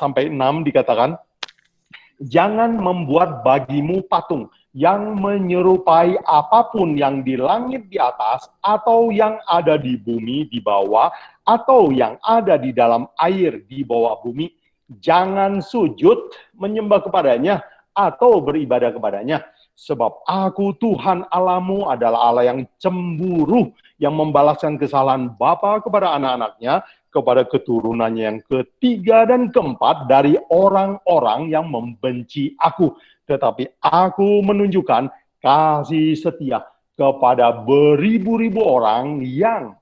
4-6 dikatakan, jangan membuat bagimu patung yang menyerupai apapun yang di langit di atas, atau yang ada di bumi di bawah, atau yang ada di dalam air di bawah bumi. Jangan sujud menyembah kepadanya atau beribadah kepadanya. Sebab aku Tuhan Allahmu adalah Allah yang cemburu, yang membalaskan kesalahan bapa kepada anak-anaknya, kepada keturunannya yang ketiga dan keempat dari orang-orang yang membenci aku. Tetapi aku menunjukkan kasih setia kepada beribu-ribu orang yang,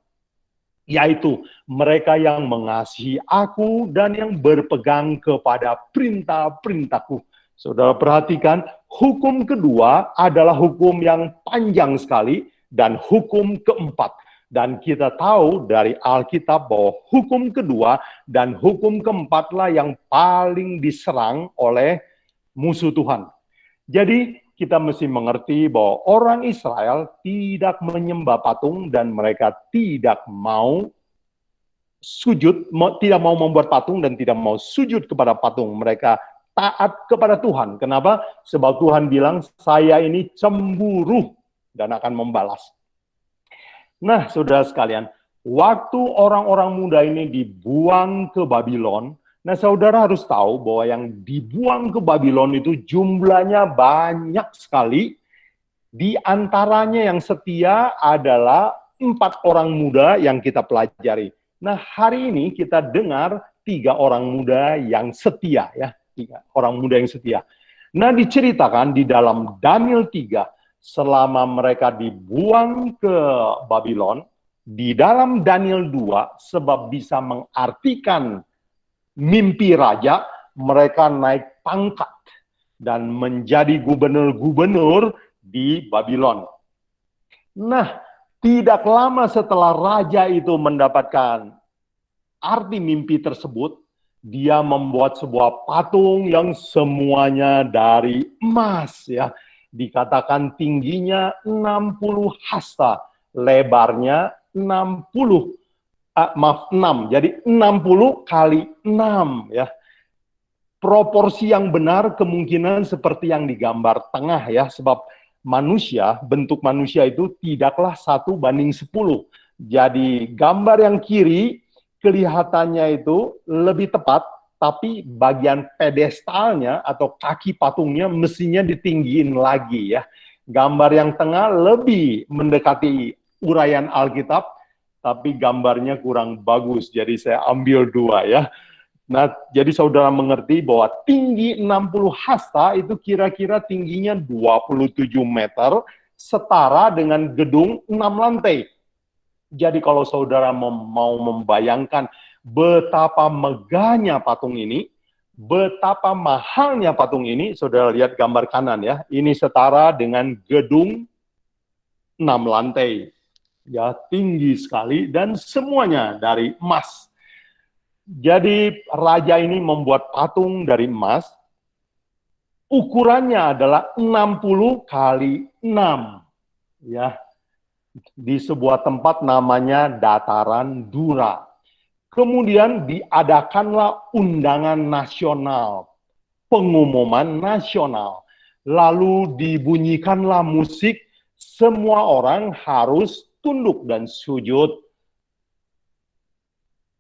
yaitu mereka yang mengasihi aku dan yang berpegang kepada perintah-perintahku. Saudara perhatikan, hukum kedua adalah hukum yang panjang sekali, dan hukum keempat. Dan kita tahu dari Alkitab bahwa hukum kedua dan hukum keempatlah yang paling diserang oleh musuh Tuhan. Jadi kita mesti mengerti bahwa orang Israel tidak menyembah patung dan mereka tidak mau sujud, tidak mau membuat patung dan tidak mau sujud kepada patung. Mereka taat kepada Tuhan. Kenapa? Sebab Tuhan bilang, saya ini cemburu dan akan membalas. Nah, saudara sekalian, waktu orang-orang muda ini dibuang ke Babylon, nah saudara harus tahu bahwa yang dibuang ke Babylon itu jumlahnya banyak sekali. Di antaranya yang setia adalah 4 orang muda yang kita pelajari. Nah, hari ini kita dengar 3 orang muda yang setia, ya. 3 orang muda yang setia. Nah, diceritakan di dalam Daniel 3, selama mereka dibuang ke Babylon, di dalam Daniel 2, sebab bisa mengartikan mimpi raja, mereka naik pangkat dan menjadi gubernur-gubernur di Babylon. Nah, tidak lama setelah raja itu mendapatkan arti mimpi tersebut, dia membuat sebuah patung yang semuanya dari emas, ya. Dikatakan tingginya 60 hasta, lebarnya 60, 6. Jadi 60 kali 6, ya. Proporsi yang benar kemungkinan seperti yang digambar tengah, ya, sebab manusia, bentuk manusia itu tidaklah 1:10. Jadi gambar yang kiri kelihatannya itu lebih tepat, tapi bagian pedestalnya atau kaki patungnya mestinya ditinggiin lagi, ya. Gambar yang tengah lebih mendekati uraian Alkitab, tapi gambarnya kurang bagus, jadi saya ambil 2, ya. Nah, jadi saudara mengerti bahwa tinggi 60 hasta itu kira-kira tingginya 27 meter, setara dengan gedung 6 lantai. Jadi kalau saudara mau membayangkan betapa megahnya patung ini, betapa mahalnya patung ini, saudara lihat gambar kanan, ya. Ini setara dengan gedung 6 lantai. Ya, tinggi sekali dan semuanya dari emas. Jadi raja ini membuat patung dari emas, ukurannya adalah 60 kali 6, ya, di sebuah tempat namanya Dataran Dura. Kemudian diadakanlah undangan nasional, pengumuman nasional, lalu dibunyikanlah musik, semua orang harus tunduk dan sujud.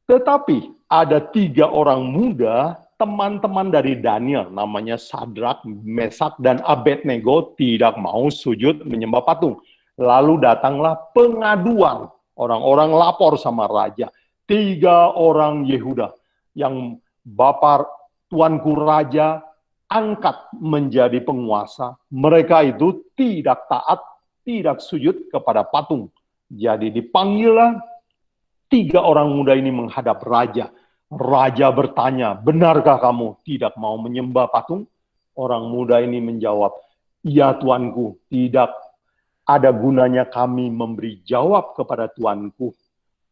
Tetapi ada 3 orang muda, teman-teman dari Daniel, namanya Sadrak, Mesak, dan Abednego, tidak mau sujud menyembah patung. Lalu datanglah pengaduan, orang-orang lapor sama raja. 3 orang Yehuda yang bapak tuanku raja angkat menjadi penguasa. Mereka itu tidak taat, tidak sujud kepada patung. Jadi dipanggillah 3 orang muda ini menghadap raja. Raja bertanya, benarkah kamu tidak mau menyembah patung? Orang muda ini menjawab, iya tuanku, tidak ada gunanya kami memberi jawab kepada tuanku.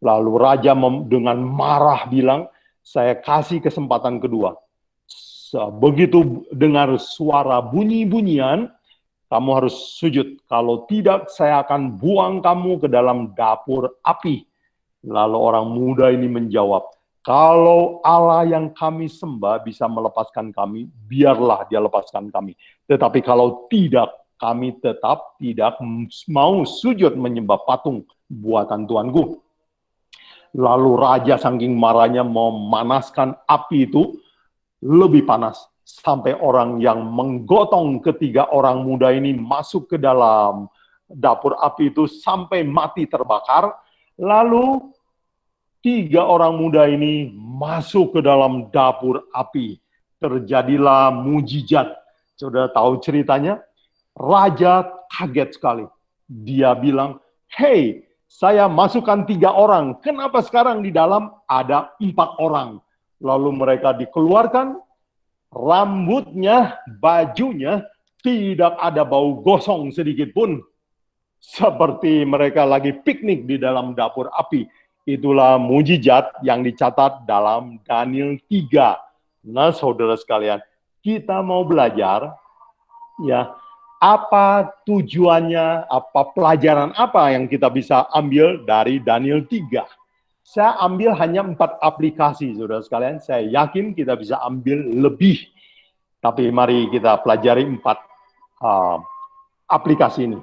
Lalu raja dengan marah bilang, saya kasih kesempatan kedua. Begitu dengar suara bunyi-bunyian, kamu harus sujud. Kalau tidak, saya akan buang kamu ke dalam dapur api. Lalu orang muda ini menjawab, Kalau Allah yang kami sembah bisa melepaskan kami, biarlah dia lepaskan kami. Tetapi kalau tidak, kami tetap tidak mau sujud menyembah patung buatan Tuanku. Lalu raja saking marahnya memanaskan api itu lebih panas. Sampai orang yang menggotong ketiga orang muda ini masuk ke dalam dapur api itu sampai mati terbakar. Lalu tiga orang muda ini masuk ke dalam dapur api. Terjadilah mujizat. Sudah tahu ceritanya? Raja kaget sekali. Dia bilang, "Hei, saya masukkan tiga orang. Kenapa sekarang di dalam ada empat orang?" Lalu mereka dikeluarkan, rambutnya, bajunya, tidak ada bau gosong sedikit pun. Seperti mereka lagi piknik di dalam dapur api. Itulah mujizat yang dicatat dalam Daniel 3. Nah, saudara sekalian, kita mau belajar, ya, apa tujuannya, apa pelajaran apa yang kita bisa ambil dari Daniel 3. Saya ambil hanya 4 aplikasi, saudara sekalian. Saya yakin kita bisa ambil lebih. Tapi mari kita pelajari 4 aplikasi ini.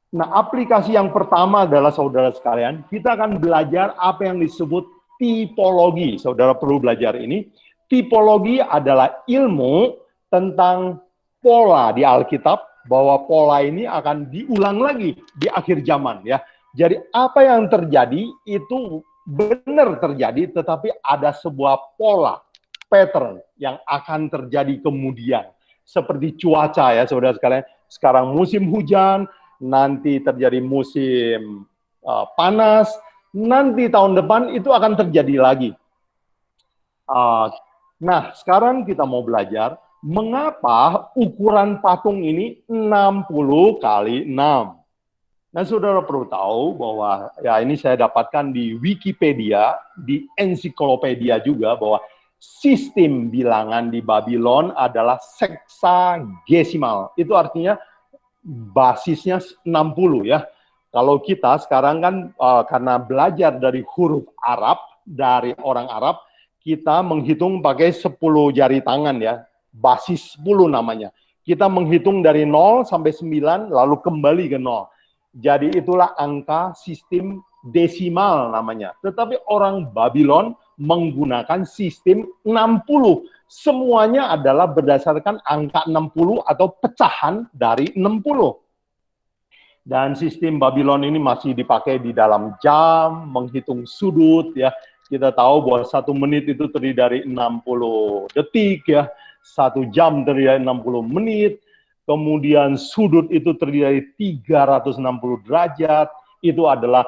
Nah, aplikasi yang pertama adalah, saudara sekalian, kita akan belajar apa yang disebut tipologi. Saudara perlu belajar ini. Tipologi adalah ilmu tentang pola di Alkitab, bahwa pola ini akan diulang lagi di akhir zaman, ya. Jadi apa yang terjadi itu benar terjadi, tetapi ada sebuah pola, pattern yang akan terjadi kemudian. Seperti cuaca, ya saudara sekalian. Sekarang musim hujan, nanti terjadi musim panas, nanti tahun depan itu akan terjadi lagi. Nah, sekarang kita mau belajar mengapa ukuran patung ini 60 kali 6. Nah, saudara perlu tahu bahwa, ya ini saya dapatkan di Wikipedia, di ensiklopedia juga, bahwa sistem bilangan di Babylon adalah seksagesimal. Itu artinya basisnya 60, ya. Kalau kita sekarang kan karena belajar dari huruf Arab, dari orang Arab, kita menghitung pakai 10 jari tangan, ya. Basis 10 namanya. Kita menghitung dari 0 sampai 9, lalu kembali ke 0. Jadi itulah angka sistem desimal namanya. Tetapi orang Babylon menggunakan sistem 60. Semuanya adalah berdasarkan angka 60 atau pecahan dari 60. Dan sistem Babylon ini masih dipakai di dalam jam, menghitung sudut, ya. Kita tahu bahwa 1 menit itu terdiri dari 60 detik, ya. 1 jam terdiri dari 60 menit. Kemudian sudut itu terdiri dari 360 derajat. Itu adalah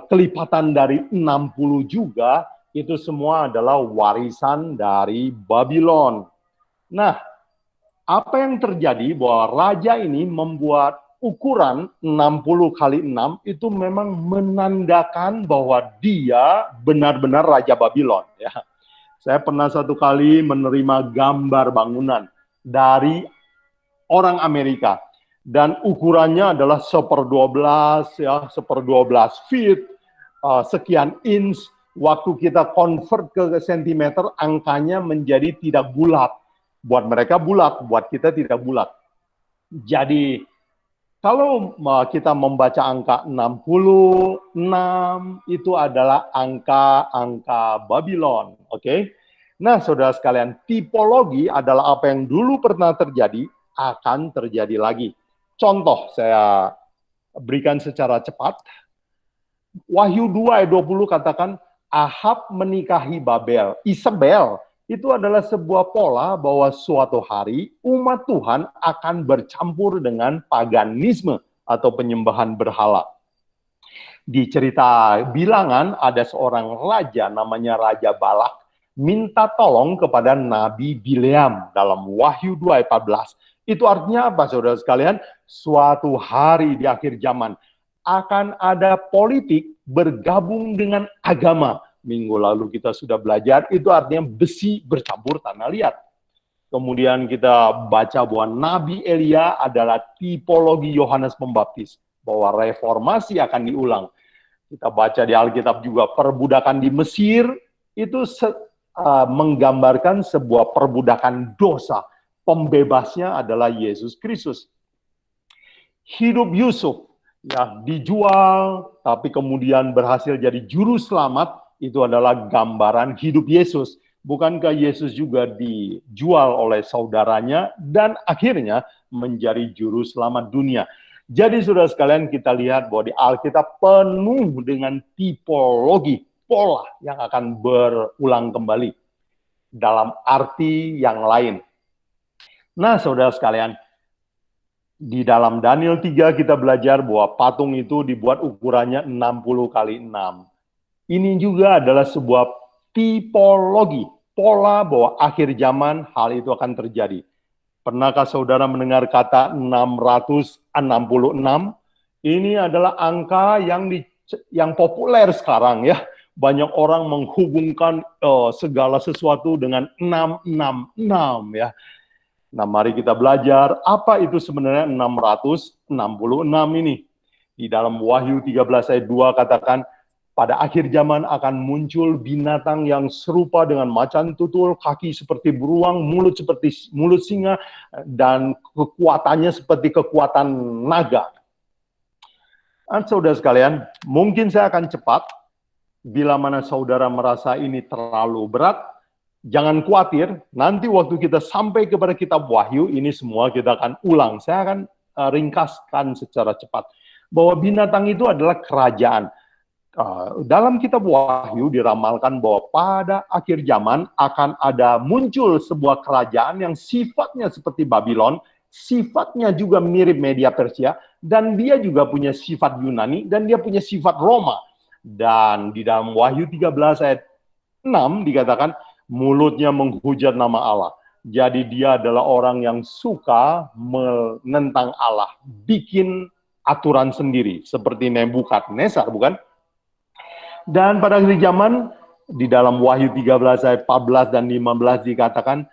kelipatan dari 60 juga. Itu semua adalah warisan dari Babylon. Nah, apa yang terjadi bahwa raja ini membuat ukuran 60 kali 6 itu memang menandakan bahwa dia benar-benar Raja Babylon. Ya. Saya pernah satu kali menerima gambar bangunan dari orang Amerika. Dan ukurannya adalah 1/12, ya, 1/12 feet, sekian inch. Waktu kita convert ke sentimeter, angkanya menjadi tidak bulat. Buat mereka bulat, buat kita tidak bulat. Jadi, kalau kita membaca angka 66, itu adalah angka Babylon. Oke? Nah, saudara sekalian, tipologi adalah apa yang dulu pernah terjadi, akan terjadi lagi. Contoh, saya berikan secara cepat. Wahyu 2 ayat 20 katakan, Ahab menikahi Babel. Isabel itu adalah sebuah pola bahwa suatu hari umat Tuhan akan bercampur dengan paganisme atau penyembahan berhala. Di cerita bilangan ada seorang raja namanya Raja Balak minta tolong kepada Nabi Bileam dalam Wahyu 2 ayat 14. Itu artinya apa, saudara sekalian? Suatu hari di akhir zaman akan ada politik bergabung dengan agama. Minggu lalu kita sudah belajar, itu artinya besi bercampur tanah liat. Kemudian kita baca bahwa Nabi Elia adalah tipologi Yohanes Pembaptis, bahwa reformasi akan diulang. Kita baca di Alkitab juga perbudakan di Mesir, itu menggambarkan sebuah perbudakan dosa. Pembebasnya adalah Yesus Kristus. Hidup Yusuf, ya, dijual, tapi kemudian berhasil jadi juru selamat, itu adalah gambaran hidup Yesus. Bukankah Yesus juga dijual oleh saudaranya dan akhirnya menjadi juru selamat dunia? Jadi saudara sekalian, kita lihat bahwa di Alkitab penuh dengan tipologi, pola yang akan berulang kembali dalam arti yang lain. Nah, saudara sekalian, di dalam Daniel 3 kita belajar bahwa patung itu dibuat ukurannya 60 kali 6. Ini juga adalah sebuah tipologi, pola bahwa akhir zaman hal itu akan terjadi. Pernahkah saudara mendengar kata 666? Ini adalah angka yang populer sekarang ya. Banyak orang menghubungkan segala sesuatu dengan 666 ya. Nah, mari kita belajar apa itu sebenarnya 666 ini. Di dalam Wahyu 13 ayat 2 katakan, pada akhir zaman akan muncul binatang yang serupa dengan macan tutul, kaki seperti beruang, mulut seperti mulut singa, dan kekuatannya seperti kekuatan naga. Saudara sekalian, mungkin saya akan cepat. Bila mana saudara merasa ini terlalu berat, jangan khawatir, nanti waktu kita sampai kepada kitab Wahyu, ini semua kita akan ulang. Saya akan ringkaskan secara cepat. Bahwa binatang itu adalah kerajaan. Dalam kitab Wahyu diramalkan bahwa pada akhir zaman akan ada muncul sebuah kerajaan yang sifatnya seperti Babylon, sifatnya juga mirip Media Persia, dan dia juga punya sifat Yunani, dan dia punya sifat Roma. Dan di dalam Wahyu 13 ayat 6 dikatakan, mulutnya menghujat nama Allah. Jadi dia adalah orang yang suka menentang Allah, bikin aturan sendiri, seperti Nebukadnezar, bukan? Dan pada akhir zaman, di dalam Wahyu 13 ayat 14 dan 15 dikatakan,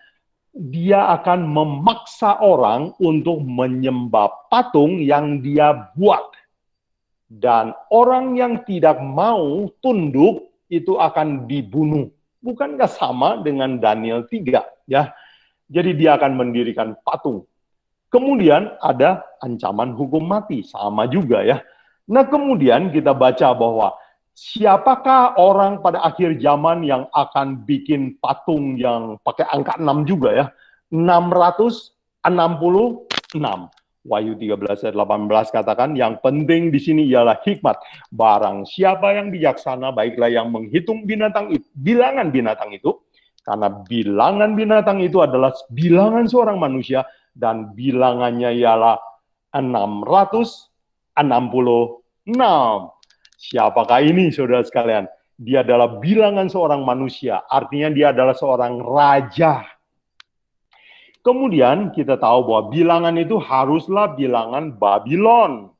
dia akan memaksa orang untuk menyembah patung yang dia buat. Dan orang yang tidak mau tunduk, itu akan dibunuh. Bukankah sama dengan Daniel 3? Ya? Jadi dia akan mendirikan patung. Kemudian ada ancaman hukum mati, sama juga ya. Nah kemudian kita baca bahwa siapakah orang pada akhir zaman yang akan bikin patung yang pakai angka 6 juga ya? 666. Wahyu 13 ayat 18 katakan, yang penting di sini ialah hikmat. Barang siapa yang bijaksana, baiklah yang menghitung bilangan binatang itu, karena bilangan binatang itu adalah bilangan seorang manusia, dan bilangannya ialah 666. Siapakah ini, saudara sekalian? Dia adalah bilangan seorang manusia, artinya dia adalah seorang raja. Kemudian kita tahu bahwa bilangan itu haruslah bilangan Babylon.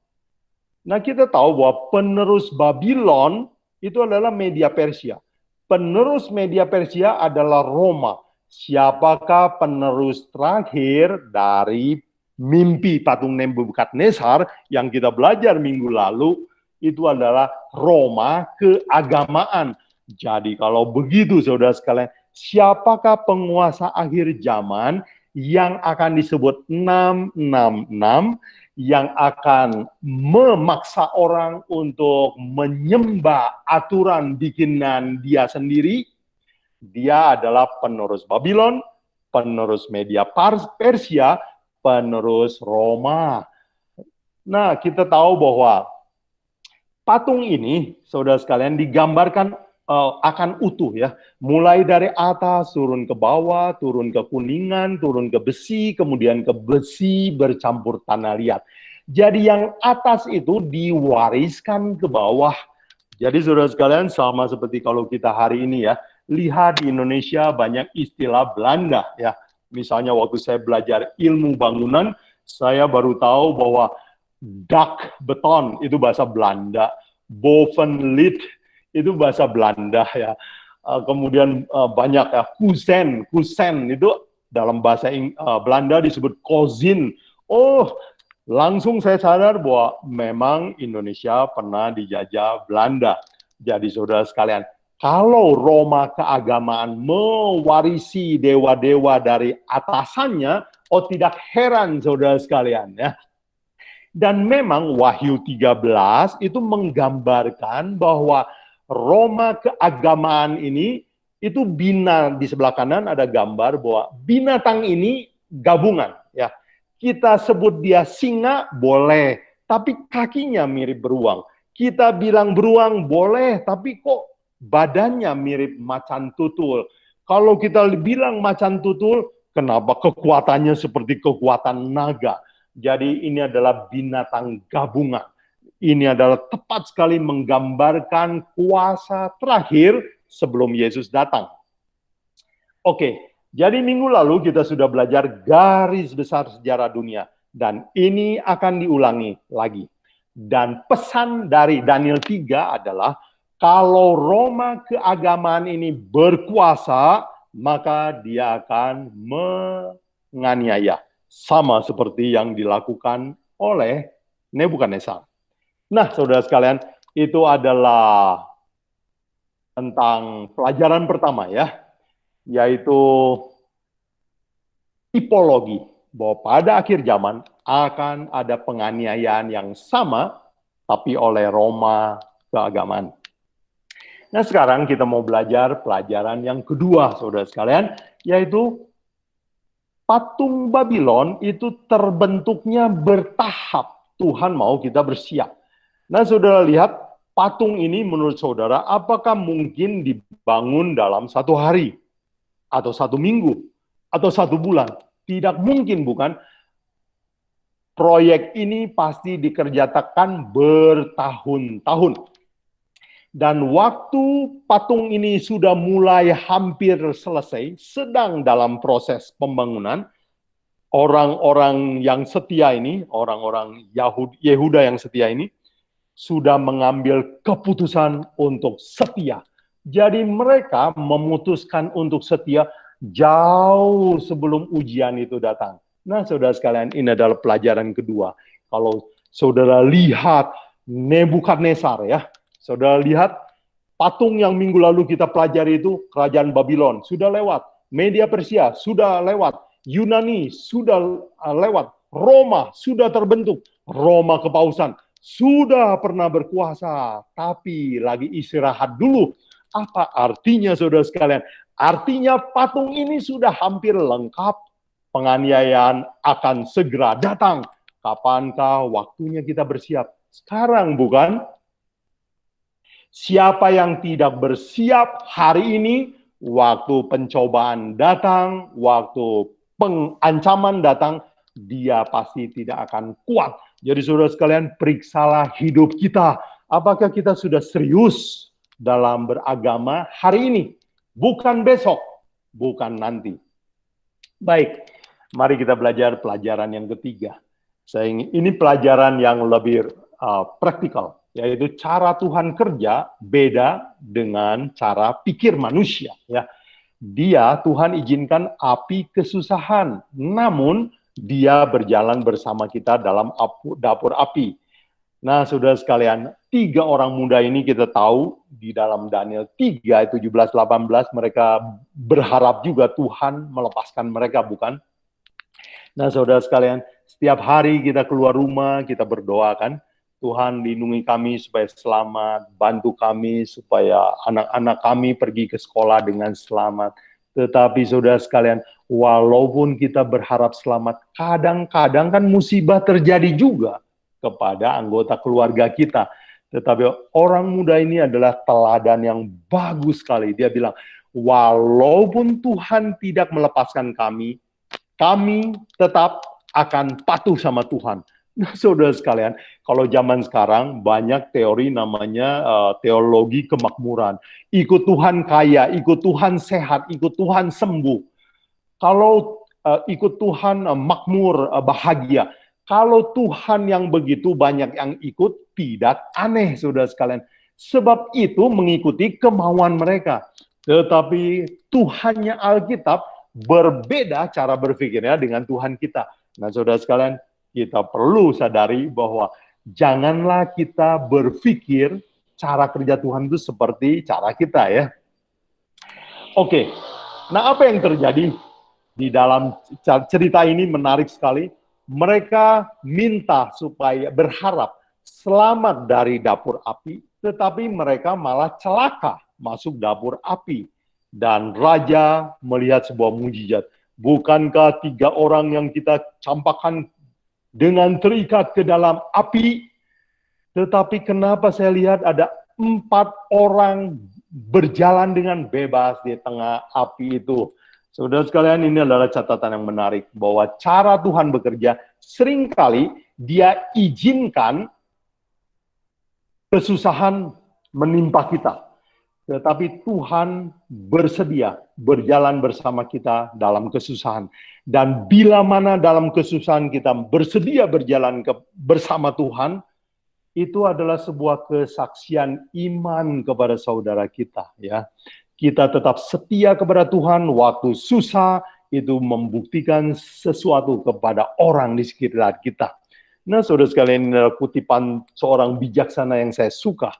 Nah kita tahu bahwa penerus Babylon itu adalah Media Persia. Penerus Media Persia adalah Roma. Siapakah penerus terakhir dari mimpi patung Nebukadnezar yang kita belajar minggu lalu? Itu adalah Roma keagamaan. Jadi kalau begitu saudara sekalian, siapakah penguasa akhir zaman yang akan disebut 666, yang akan memaksa orang untuk menyembah aturan bikinan dia sendiri? Dia adalah penerus Babylon, penerus Media Persia, penerus Roma. Nah, kita tahu bahwa patung ini, saudara sekalian, digambarkan akan utuh ya. Mulai dari atas, turun ke bawah, turun ke kuningan, turun ke besi, kemudian ke besi bercampur tanah liat. Jadi yang atas itu diwariskan ke bawah. Jadi saudara sekalian, sama seperti kalau kita hari ini ya, lihat di Indonesia banyak istilah Belanda ya. Misalnya waktu saya belajar ilmu bangunan, saya baru tahu bahwa dak beton itu bahasa Belanda, bovenlit itu bahasa Belanda ya. Kemudian banyak ya, kusen itu dalam bahasa Belanda disebut kozin. Oh, langsung saya sadar bahwa memang Indonesia pernah dijajah Belanda. Jadi saudara sekalian, Kalau Roma keagamaan mewarisi dewa-dewa dari atasannya, oh tidak heran saudara sekalian ya. Dan memang Wahyu 13 itu menggambarkan bahwa Roma keagamaan ini itu di sebelah kanan ada gambar bahwa binatang ini gabungan ya. Kita sebut dia singa boleh, tapi kakinya mirip beruang. Kita bilang beruang boleh, tapi kok badannya mirip macan tutul. Kalau kita bilang macan tutul, kenapa kekuatannya seperti kekuatan naga? Jadi ini adalah binatang gabungan. Ini adalah tepat sekali menggambarkan kuasa terakhir sebelum Yesus datang. Oke, jadi minggu lalu kita sudah belajar garis besar sejarah dunia. Dan ini akan diulangi lagi. Dan pesan dari Daniel 3 adalah, kalau Roma keagamaan ini berkuasa, maka dia akan menganiaya. Sama seperti yang dilakukan oleh Nebukadnezar. Nah, saudara sekalian, itu adalah tentang pelajaran pertama ya, yaitu tipologi, bahwa pada akhir zaman akan ada penganiayaan yang sama, tapi oleh Roma keagamaan. Nah, sekarang kita mau belajar pelajaran yang kedua, saudara sekalian, yaitu patung Babylon itu terbentuknya bertahap. Tuhan mau kita bersiap. Nah, saudara lihat, patung ini menurut saudara, apakah mungkin dibangun dalam 1 hari? Atau 1 minggu? Atau 1 bulan? Tidak mungkin, bukan? Proyek ini pasti dikerjakan bertahun-tahun. Dan waktu patung ini sudah mulai hampir selesai, sedang dalam proses pembangunan, orang-orang yang setia ini, orang-orang Yehuda yang setia ini, sudah mengambil keputusan untuk setia. Jadi mereka memutuskan untuk setia jauh sebelum ujian itu datang. Nah, saudara sekalian, ini adalah pelajaran kedua. Kalau saudara lihat Nebukadnezar ya, saudara lihat patung yang minggu lalu kita pelajari itu kerajaan Babylon sudah lewat, Media Persia sudah lewat, Yunani sudah lewat, Roma sudah terbentuk, Roma kepausan sudah pernah berkuasa, tapi lagi istirahat dulu. Apa artinya saudara sekalian? Artinya patung ini sudah hampir lengkap, penganiayaan akan segera datang. Kapankah waktunya kita bersiap? Sekarang bukan? Siapa yang tidak bersiap hari ini, waktu pencobaan datang, waktu pengancaman datang, dia pasti tidak akan kuat. Jadi saudara sekalian, periksalah hidup kita. Apakah kita sudah serius dalam beragama hari ini? Bukan besok, bukan nanti. Baik, mari kita belajar pelajaran yang ketiga. Ini pelajaran yang lebih praktikal, yaitu cara Tuhan kerja beda dengan cara pikir manusia. Ya, Tuhan izinkan api kesusahan, namun Dia berjalan bersama kita dalam dapur api. Nah, saudara sekalian, 3 orang muda ini kita tahu di dalam Daniel 3 ayat 17-18 mereka berharap juga Tuhan melepaskan mereka, bukan? Nah, saudara sekalian, setiap hari kita keluar rumah, kita berdoa kan, Tuhan lindungi kami supaya selamat, bantu kami supaya anak-anak kami pergi ke sekolah dengan selamat. Tetapi saudara sekalian, walaupun kita berharap selamat, kadang-kadang kan musibah terjadi juga kepada anggota keluarga kita. Tetapi orang muda ini adalah teladan yang bagus sekali. Dia bilang, walaupun Tuhan tidak melepaskan kami tetap akan patuh sama Tuhan. Nah, saudara sekalian, kalau zaman sekarang banyak teori namanya teologi kemakmuran. Ikut Tuhan kaya, ikut Tuhan sehat, ikut Tuhan sembuh. Kalau ikut Tuhan makmur, bahagia. Kalau Tuhan yang begitu banyak yang ikut, tidak aneh, saudara sekalian. Sebab itu mengikuti kemauan mereka. Tetapi Tuhannya Alkitab berbeda cara berpikirnya dengan Tuhan kita. Nah, saudara sekalian, kita perlu sadari bahwa janganlah kita berpikir cara kerja Tuhan itu seperti cara kita ya. Oke, nah apa yang terjadi di dalam cerita ini menarik sekali. Mereka minta supaya berharap selamat dari dapur api, tetapi mereka malah celaka masuk dapur api. Dan raja melihat sebuah mujizat. Bukankah 3 orang yang kita campakkan dengan terikat ke dalam api, tetapi kenapa saya lihat ada 4 orang berjalan dengan bebas di tengah api itu? Saudara sekalian, ini adalah catatan yang menarik, bahwa cara Tuhan bekerja seringkali dia izinkan kesusahan menimpa kita. Tetapi Tuhan bersedia berjalan bersama kita dalam kesusahan. Dan bila mana dalam kesusahan kita bersedia berjalan bersama Tuhan, itu adalah sebuah kesaksian iman kepada saudara kita. Ya, kita tetap setia kepada Tuhan waktu susah, itu membuktikan sesuatu kepada orang di sekitar kita. Nah, saudara sekalian, ini adalah kutipan seorang bijaksana yang saya suka.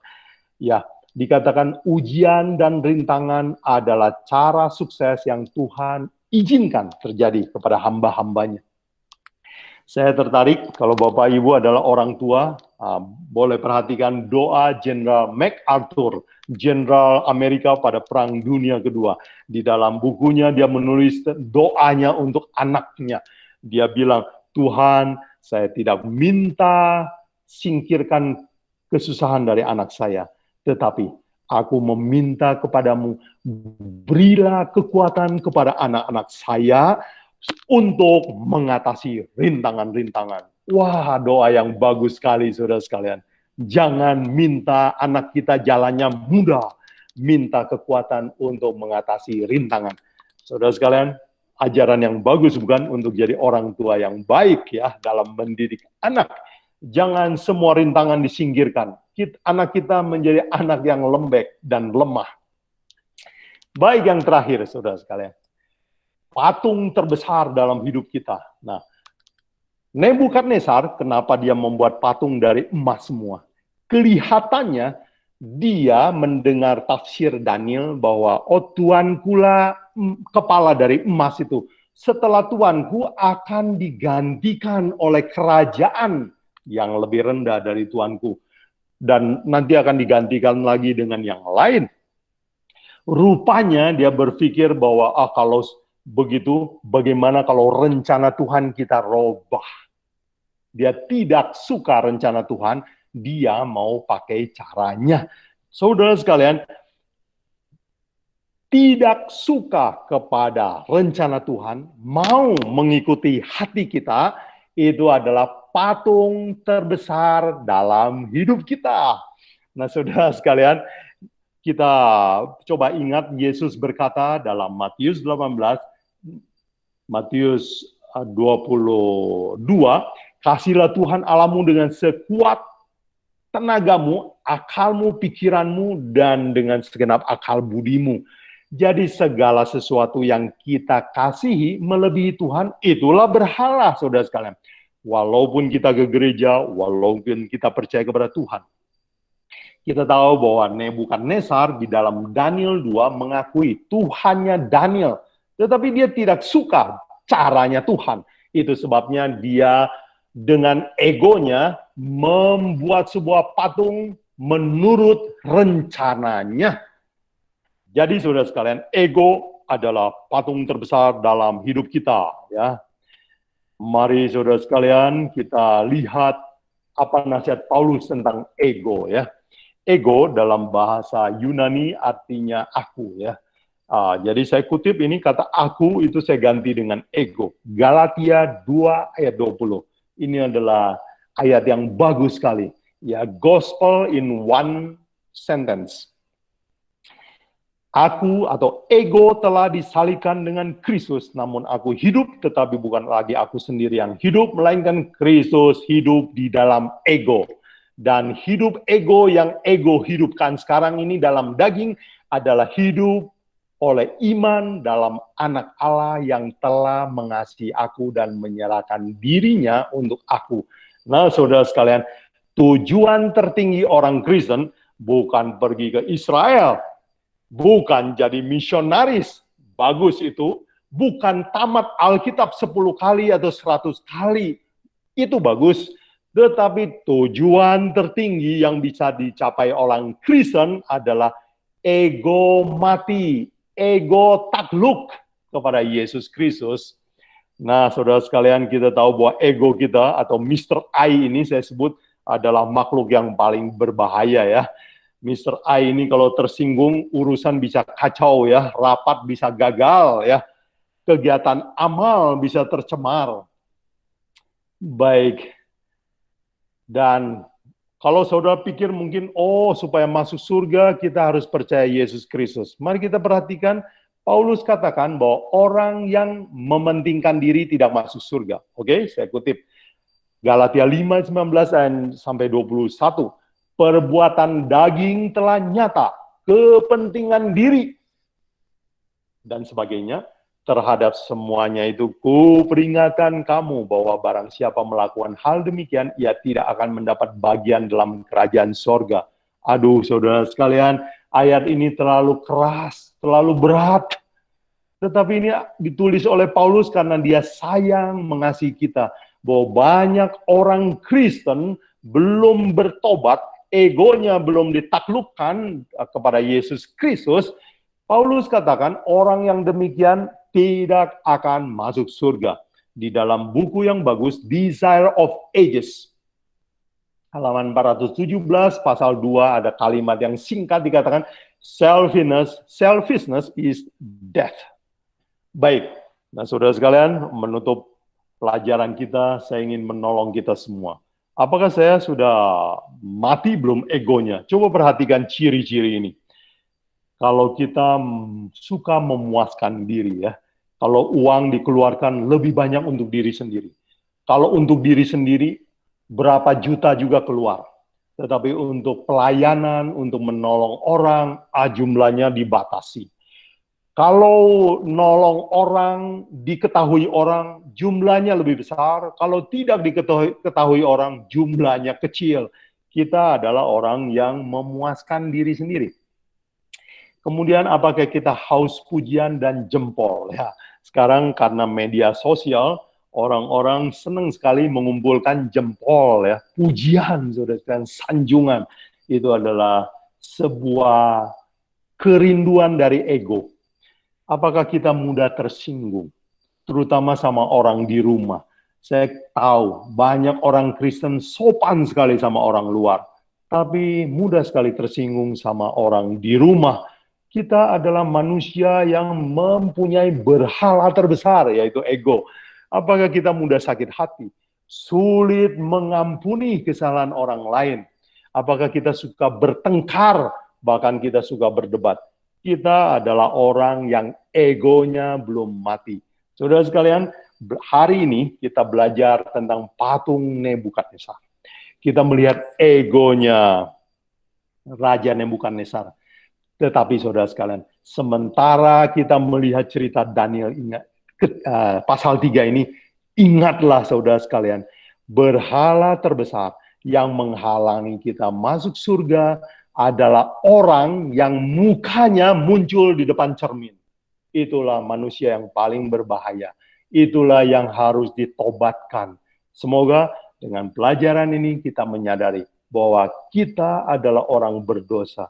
Ya, dikatakan ujian dan rintangan adalah cara sukses yang Tuhan izinkan terjadi kepada hamba-hambanya. Saya tertarik, kalau Bapak Ibu adalah orang tua, boleh perhatikan doa Jenderal MacArthur, Jenderal Amerika pada Perang Dunia Kedua. Di dalam bukunya dia menulis doanya untuk anaknya. Dia bilang, Tuhan, saya tidak minta singkirkan kesusahan dari anak saya, tetapi aku meminta kepadamu, berilah kekuatan kepada anak-anak saya untuk mengatasi rintangan-rintangan. Wah, doa yang bagus sekali, saudara sekalian. Jangan minta anak kita jalannya mudah, minta kekuatan untuk mengatasi rintangan. Saudara sekalian, ajaran yang bagus bukan untuk jadi orang tua yang baik ya dalam mendidik anak. Jangan semua rintangan disingkirkan. Anak kita menjadi anak yang lembek dan lemah. Baik, yang terakhir, saudara sekalian. Patung terbesar dalam hidup kita. Nah, Nebukadnezar, kenapa dia membuat patung dari emas semua? Kelihatannya dia mendengar tafsir Daniel bahwa Tuanku lah kepala dari emas itu. Setelah Tuanku akan digantikan oleh kerajaan yang lebih rendah dari Tuanku. Dan nanti akan digantikan lagi dengan yang lain. Rupanya dia berpikir bahwa kalau begitu, bagaimana kalau rencana Tuhan kita robah? Dia tidak suka rencana Tuhan, dia mau pakai caranya. Saudara sekalian, tidak suka kepada rencana Tuhan, mau mengikuti hati kita, itu adalah patung terbesar dalam hidup kita. Nah, saudara sekalian, kita coba ingat Yesus berkata dalam Matius 18, Matius 22, kasihlah Tuhan Allahmu dengan sekuat tenagamu, akalmu, pikiranmu, dan dengan segenap akal budimu. Jadi segala sesuatu yang kita kasihi melebihi Tuhan, itulah berhala, saudara sekalian. Walaupun kita ke gereja, walaupun kita percaya kepada Tuhan. Kita tahu bahwa Nebukadnezar di dalam Daniel 2 mengakui Tuhannya Daniel. Tetapi dia tidak suka caranya Tuhan. Itu sebabnya dia dengan egonya membuat sebuah patung menurut rencananya. Jadi saudara sekalian, ego adalah patung terbesar dalam hidup kita. Ya, mari saudara sekalian kita lihat apa nasihat Paulus tentang ego. Ya, ego dalam bahasa Yunani artinya aku. Ya, jadi saya kutip ini kata aku itu saya ganti dengan ego. Galatia 2 ayat 20. Ini adalah ayat yang bagus sekali. Ya, gospel in one sentence. Aku atau ego telah disalibkan dengan Kristus, namun aku hidup, tetapi bukan lagi aku sendiri yang hidup, melainkan Kristus hidup di dalam ego. Dan hidup ego yang ego hidupkan sekarang ini dalam daging adalah hidup oleh iman dalam anak Allah yang telah mengasihi aku dan menyerahkan dirinya untuk aku. Nah, saudara sekalian, tujuan tertinggi orang Kristen bukan pergi ke Israel, bukan jadi misionaris, bagus itu, bukan tamat Alkitab 10 kali atau 100 kali, itu bagus. Tetapi tujuan tertinggi yang bisa dicapai orang Kristen adalah ego mati, ego takluk kepada Yesus Kristus. Nah, saudara sekalian, kita tahu bahwa ego kita atau Mr. I ini saya sebut adalah makhluk yang paling berbahaya ya. Mr. I ini kalau tersinggung, urusan bisa kacau ya, rapat bisa gagal ya, kegiatan amal bisa tercemar. Baik. Dan kalau saudara pikir mungkin, supaya masuk surga kita harus percaya Yesus Kristus. Mari kita perhatikan, Paulus katakan bahwa orang yang mementingkan diri tidak masuk surga. Oke, saya kutip. Galatia 5, 19 sampai 21. Perbuatan daging telah nyata, kepentingan diri, dan sebagainya. Terhadap semuanya itu, kuperingatkan kamu bahwa barang siapa melakukan hal demikian, ia tidak akan mendapat bagian dalam kerajaan sorga. Aduh, saudara sekalian, ayat ini terlalu keras, terlalu berat. Tetapi ini ditulis oleh Paulus karena dia sayang mengasihi kita. Bahwa banyak orang Kristen belum bertobat, egonya belum ditaklukkan kepada Yesus Kristus. Paulus katakan orang yang demikian tidak akan masuk surga. Di dalam buku yang bagus, Desire of Ages, halaman 417, pasal 2, ada kalimat yang singkat dikatakan, selfishness is death. Baik, nah saudara sekalian, menutup pelajaran kita, saya ingin menolong kita semua. Apakah saya sudah mati belum egonya? Coba perhatikan ciri-ciri ini. Kalau kita suka memuaskan diri ya, kalau uang dikeluarkan lebih banyak untuk diri sendiri. Kalau untuk diri sendiri, berapa juta juga keluar. Tetapi untuk pelayanan, untuk menolong orang, jumlahnya dibatasi. Kalau nolong orang, diketahui orang, jumlahnya lebih besar. Kalau tidak diketahui orang, jumlahnya kecil. Kita adalah orang yang memuaskan diri sendiri. Kemudian apakah kita haus pujian dan jempol? Ya, sekarang karena media sosial, orang-orang senang sekali mengumpulkan jempol, ya, pujian, saudara, sanjungan. Itu adalah sebuah kerinduan dari ego. Apakah kita mudah tersinggung, terutama sama orang di rumah? Saya tahu banyak orang Kristen sopan sekali sama orang luar, tapi mudah sekali tersinggung sama orang di rumah. Kita adalah manusia yang mempunyai berhala terbesar, yaitu ego. Apakah kita mudah sakit hati? Sulit mengampuni kesalahan orang lain? Apakah kita suka bertengkar? Bahkan kita suka berdebat? Kita adalah orang yang egonya belum mati. Saudara sekalian, hari ini kita belajar tentang patung Nebukadnezar. Kita melihat egonya Raja Nebukadnezar. Tetapi saudara sekalian, sementara kita melihat cerita Daniel pasal 3 ini, ingatlah saudara sekalian, berhala terbesar yang menghalangi kita masuk surga adalah orang yang mukanya muncul di depan cermin. Itulah manusia yang paling berbahaya. Itulah yang harus ditobatkan. Semoga dengan pelajaran ini kita menyadari bahwa kita adalah orang berdosa.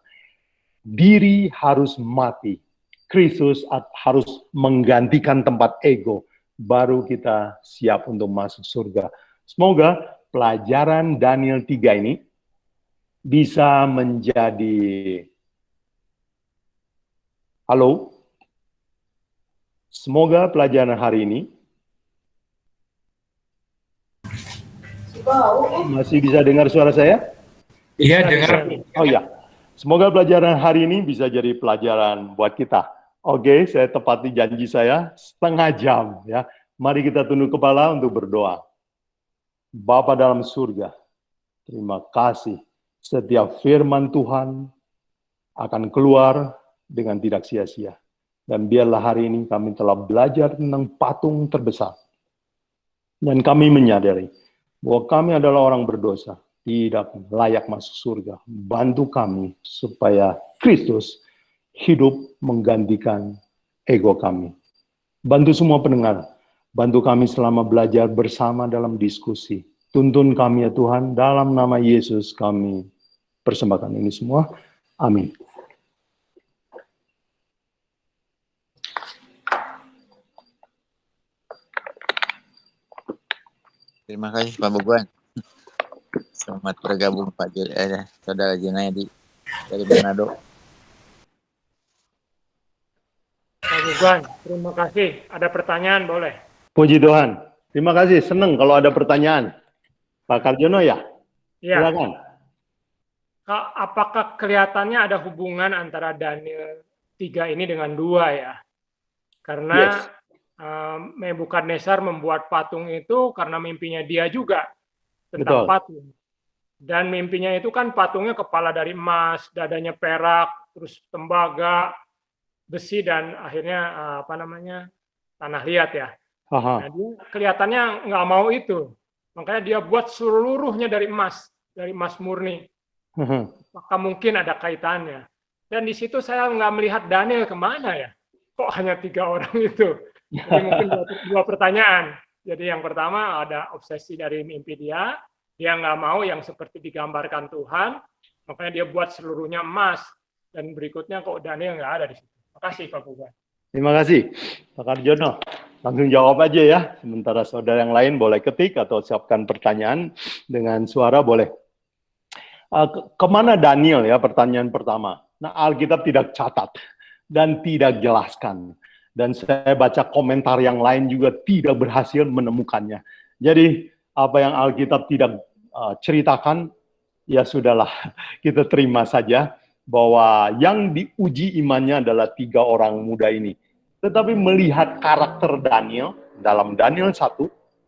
Diri harus mati. Kristus harus menggantikan tempat ego. Baru kita siap untuk masuk surga. Semoga pelajaran Daniel 3 ini bisa menjadi... Halo? Semoga pelajaran hari ini masih bisa dengar suara saya? Iya, dengar. Oh ya. Semoga pelajaran hari ini bisa jadi pelajaran buat kita. Oke, saya tepati janji saya setengah jam ya. Mari kita tunduk kepala untuk berdoa. Bapa dalam surga, terima kasih. Setiap firman Tuhan akan keluar dengan tidak sia-sia. Dan biarlah hari ini kami telah belajar tentang patung terbesar. Dan kami menyadari bahwa kami adalah orang berdosa. tidak layak masuk surga. Bantu kami supaya Kristus hidup menggantikan ego kami. Bantu semua pendengar, bantu kami selama belajar bersama dalam diskusi. Tuntun kami ya Tuhan, dalam nama Yesus kami persembahkan ini semua. Amin. Terima kasih Pak Buguan. Selamat bergabung Saudara Junaidi dari Manado. Pak Buguan, terima kasih. Ada pertanyaan boleh? Puji Tuhan. Terima kasih, senang kalau ada pertanyaan. Pak Karjono ya? Iya. Silakan. Apakah kelihatannya ada hubungan antara Daniel 3 ini dengan 2 ya? Karena Yes. Nebukadnezar membuat patung itu karena mimpinya dia juga tentang Betul. patung. Dan mimpinya itu kan patungnya kepala dari emas, dadanya perak, terus tembaga, besi, dan akhirnya tanah liat ya. Nah, dia kelihatannya nggak mau itu. Makanya dia buat seluruhnya dari emas murni. Maka mungkin ada kaitannya. Dan di situ saya nggak melihat Daniel kemana ya. Kok hanya 3 orang itu? Jadi mungkin 2 pertanyaan. Jadi yang pertama ada obsesi dari mimpi dia nggak mau yang seperti digambarkan Tuhan, makanya dia buat seluruhnya emas. Dan berikutnya kok Daniel nggak ada di situ. Terima kasih Pak Bugan. Terima kasih Pak Karjono. Langsung jawab aja ya. Sementara saudara yang lain boleh ketik atau siapkan pertanyaan dengan suara boleh. Kemana Daniel ya, pertanyaan pertama. Nah, Alkitab tidak catat dan tidak jelaskan. Dan saya baca komentar yang lain juga tidak berhasil menemukannya. Jadi apa yang Alkitab tidak ceritakan, ya sudahlah, kita terima saja bahwa yang diuji imannya adalah 3 orang muda ini. Tetapi melihat karakter Daniel, dalam Daniel 1,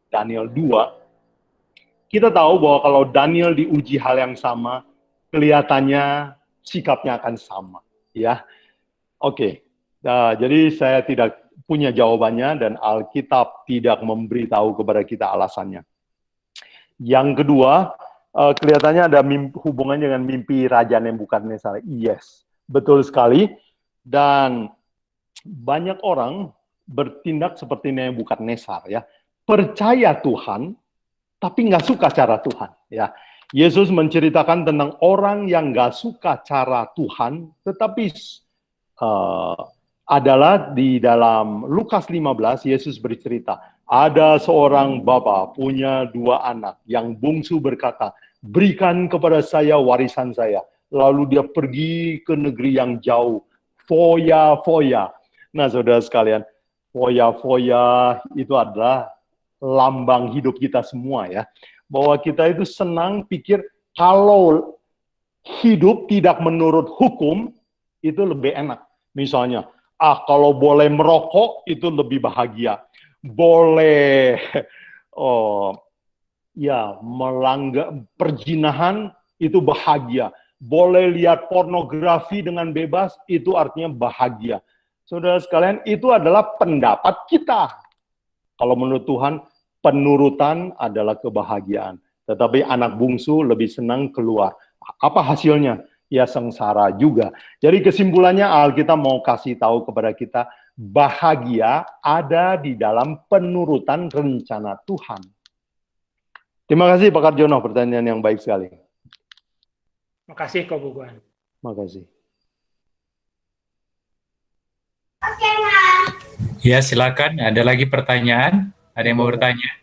Daniel 2, kita tahu bahwa kalau Daniel diuji hal yang sama, kelihatannya sikapnya akan sama. Ya, oke. Nah, jadi saya tidak punya jawabannya dan Alkitab tidak memberitahu kepada kita alasannya. Yang kedua, kelihatannya ada hubungan dengan mimpi Raja Nebukadnezar. Yes, betul sekali. Dan banyak orang bertindak seperti Nebukadnezar ya. Percaya Tuhan, tapi nggak suka cara Tuhan. Ya, Yesus menceritakan tentang orang yang nggak suka cara Tuhan, tetapi adalah di dalam Lukas 15, Yesus bercerita, ada seorang bapa punya 2 anak, yang bungsu berkata, berikan kepada saya warisan saya. Lalu dia pergi ke negeri yang jauh, foya-foya. Nah, saudara sekalian, foya-foya itu adalah lambang hidup kita semua ya. Bahwa kita itu senang pikir kalau hidup tidak menurut hukum, itu lebih enak. Misalnya, kalau boleh merokok itu lebih bahagia. Boleh melanggar perzinahan itu bahagia. Boleh lihat pornografi dengan bebas itu artinya bahagia. Saudara sekalian, itu adalah pendapat kita. Kalau menurut Tuhan, penurutan adalah kebahagiaan. Tetapi anak bungsu lebih senang keluar. Apa hasilnya? Ya sengsara juga. Jadi kesimpulannya Alkitab mau kasih tahu kepada kita, bahagia ada di dalam penurutan rencana Tuhan. Terima kasih Pak Karjono, pertanyaan yang baik sekali. Terima kasih Kak Buguan. Terima kasih. Ya, silakan. Ada lagi pertanyaan? Ada yang mau bertanya?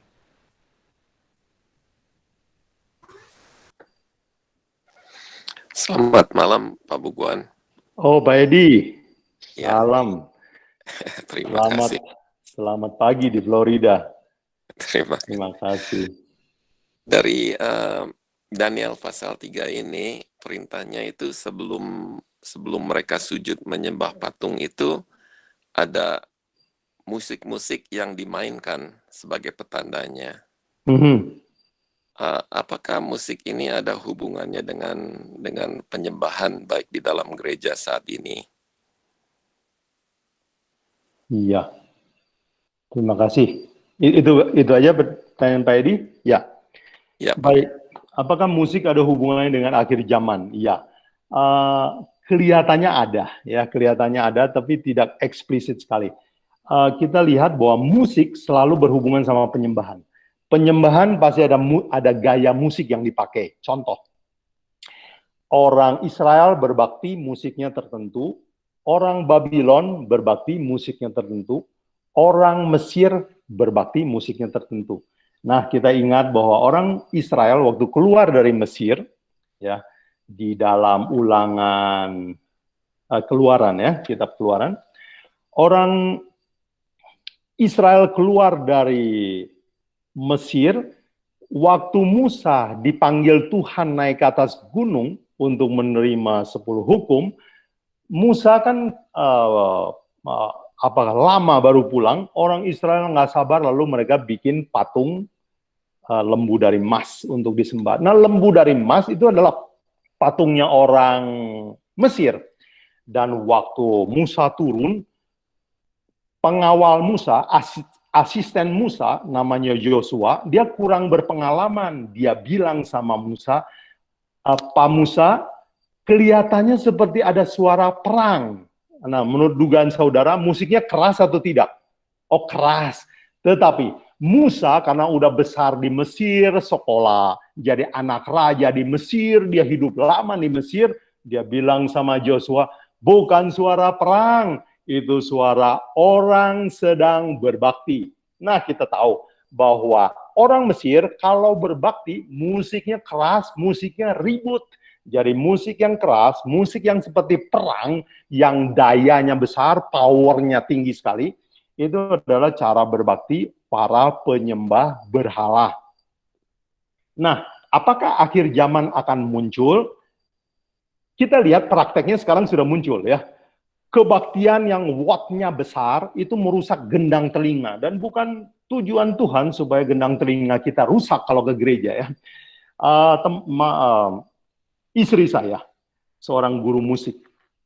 Selamat malam, Pak Buguan. Oh, Pak Edi. Ya. Salam. Terima kasih. Selamat pagi di Florida. Terima kasih. Dari Daniel pasal 3 ini, perintahnya itu sebelum mereka sujud menyembah patung itu, ada musik-musik yang dimainkan sebagai petandanya. Apakah musik ini ada hubungannya dengan penyembahan baik di dalam gereja saat ini? Iya. Terima kasih. Itu aja pertanyaan Pak Edi? Ya. Ya, Pak. Baik. Apakah musik ada hubungannya dengan akhir zaman? Iya. Kelihatannya ada, ya, kelihatannya ada, tapi tidak eksplisit sekali. Kita lihat bahwa musik selalu berhubungan sama penyembahan. Penyembahan pasti ada gaya musik yang dipakai. Contoh, orang Israel berbakti musiknya tertentu, orang Babylon berbakti musiknya tertentu, orang Mesir berbakti musiknya tertentu. Nah, kita ingat bahwa orang Israel waktu keluar dari Mesir, ya, di dalam ulangan Keluaran, ya, kitab Keluaran, orang Israel keluar dari Mesir, waktu Musa dipanggil Tuhan naik ke atas gunung untuk menerima 10 hukum, Musa kan lama baru pulang, orang Israel nggak sabar, lalu mereka bikin patung lembu dari emas untuk disembah. Nah, lembu dari emas itu adalah patungnya orang Mesir. Dan waktu Musa turun, pengawal Musa, asisten Musa, namanya Yosua, dia kurang berpengalaman. Dia bilang sama Musa, Pak Musa, kelihatannya seperti ada suara perang. Nah, menurut dugaan saudara, musiknya keras atau tidak? Oh, keras. Tetapi Musa karena udah besar di Mesir, sekolah, jadi anak raja di Mesir, dia hidup lama di Mesir, dia bilang sama Joshua, bukan suara perang, itu suara orang sedang berbakti. Nah, kita tahu bahwa orang Mesir kalau berbakti, musiknya keras, musiknya ribut. Jadi musik yang keras, musik yang seperti perang, yang dayanya besar, powernya tinggi sekali, itu adalah cara berbakti para penyembah berhala. Nah, apakah akhir zaman akan muncul? Kita lihat prakteknya sekarang sudah muncul, ya. Kebaktian yang wattnya besar itu merusak gendang telinga, dan bukan tujuan Tuhan supaya gendang telinga kita rusak kalau ke gereja, ya. Istri saya seorang guru musik,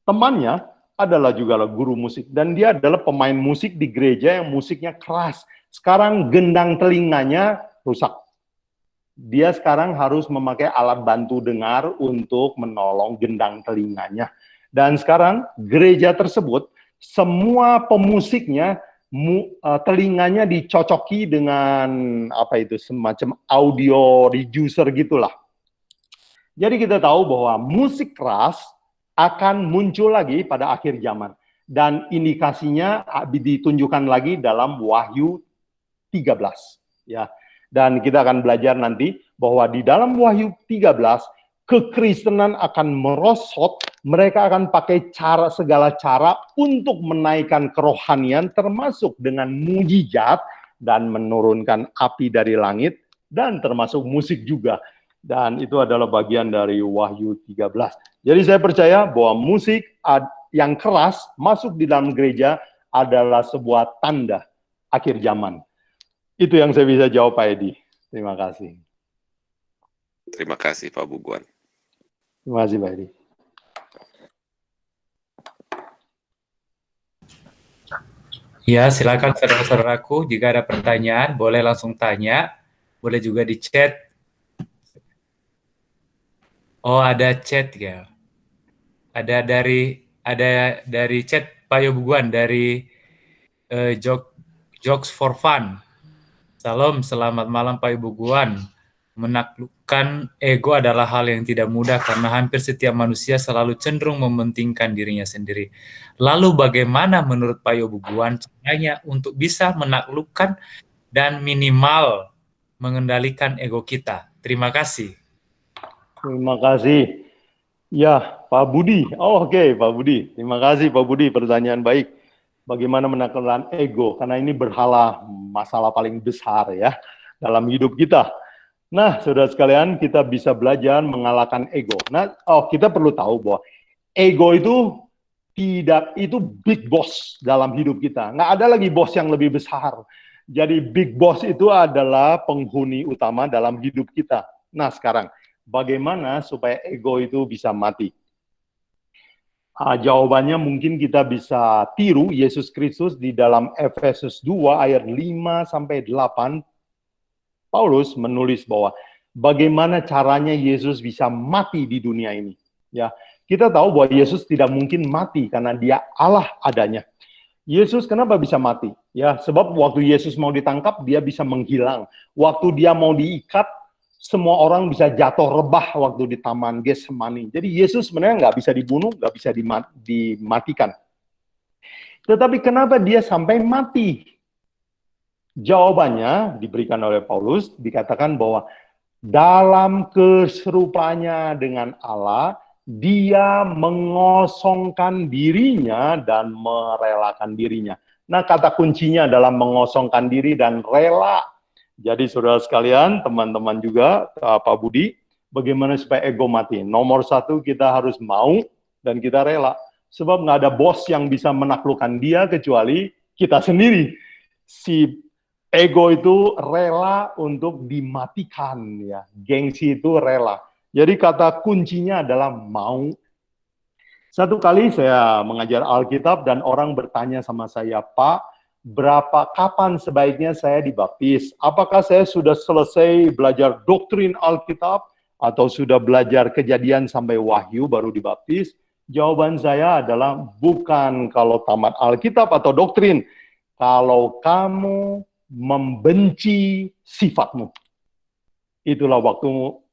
temannya adalah juga guru musik, dan dia adalah pemain musik di gereja yang musiknya keras. Sekarang gendang telinganya rusak. Dia sekarang harus memakai alat bantu dengar untuk menolong gendang telinganya. Dan sekarang gereja tersebut, semua pemusiknya telinganya dicocoki dengan semacam audio reducer gitulah. Jadi kita tahu bahwa musik keras akan muncul lagi pada akhir zaman. Dan indikasinya ditunjukkan lagi dalam Wahyu 13. Ya. Dan kita akan belajar nanti bahwa di dalam Wahyu 13, kekristenan akan merosot, mereka akan pakai segala cara untuk menaikkan kerohanian, termasuk dengan mujizat dan menurunkan api dari langit, dan termasuk musik juga. Dan itu adalah bagian dari Wahyu 13. Jadi saya percaya bahwa musik yang keras masuk di dalam gereja adalah sebuah tanda akhir zaman. Itu yang saya bisa jawab, Pak Edi. Terima kasih. Terima kasih, Pak Buguan. Terima kasih, Pak Edi. Ya, silakan saudara-saudaraku, jika ada pertanyaan, boleh langsung tanya, boleh juga di chat. Oh, ada chat ya. Ada dari chat Pak Yobuguan dari Jokes for Fun. Salam, selamat malam Pak Yobuguan. Menaklukkan ego adalah hal yang tidak mudah karena hampir setiap manusia selalu cenderung mementingkan dirinya sendiri. Lalu bagaimana menurut Pak Yobuguan caranya untuk bisa menaklukkan dan minimal mengendalikan ego kita? Terima kasih. Terima kasih. Ya, Pak Budi. Oh, oke, Pak Budi. Terima kasih, Pak Budi. Pertanyaan baik. Bagaimana menaklukkan ego? Karena ini berhala masalah paling besar, ya, dalam hidup kita. Nah, saudara sekalian, kita bisa belajar mengalahkan ego. Nah, kita perlu tahu bahwa ego itu big boss dalam hidup kita. Nggak ada lagi bos yang lebih besar. Jadi big boss itu adalah penghuni utama dalam hidup kita. Nah, sekarang bagaimana supaya ego itu bisa mati? Jawabannya mungkin kita bisa tiru Yesus Kristus di dalam Efesus 2 ayat 5-8. Paulus menulis bahwa bagaimana caranya Yesus bisa mati di dunia ini. Ya, kita tahu bahwa Yesus tidak mungkin mati karena dia Allah adanya. Yesus kenapa bisa mati? Ya, sebab waktu Yesus mau ditangkap, dia bisa menghilang. Waktu dia mau diikat, semua orang bisa jatuh rebah waktu di Taman Getsemani. Jadi Yesus sebenarnya nggak bisa dibunuh, nggak bisa dimatikan. Tetapi kenapa dia sampai mati? Jawabannya diberikan oleh Paulus, dikatakan bahwa dalam keserupanya dengan Allah, dia mengosongkan dirinya dan merelakan dirinya. Nah, kata kuncinya dalam mengosongkan diri dan rela. Jadi saudara sekalian, teman-teman juga, Pak Budi, bagaimana supaya ego mati? Nomor satu, kita harus mau dan kita rela. Sebab nggak ada bos yang bisa menaklukkan dia kecuali kita sendiri. Si ego itu rela untuk dimatikan, ya. Gengsi itu rela. Jadi kata kuncinya adalah mau. Satu kali saya mengajar Alkitab dan orang bertanya sama saya, Pak, kapan sebaiknya saya dibaptis? Apakah saya sudah selesai belajar doktrin Alkitab atau sudah belajar Kejadian sampai Wahyu baru dibaptis? Jawaban saya adalah bukan kalau tamat Alkitab atau doktrin. Kalau kamu membenci sifatmu, itulah waktumu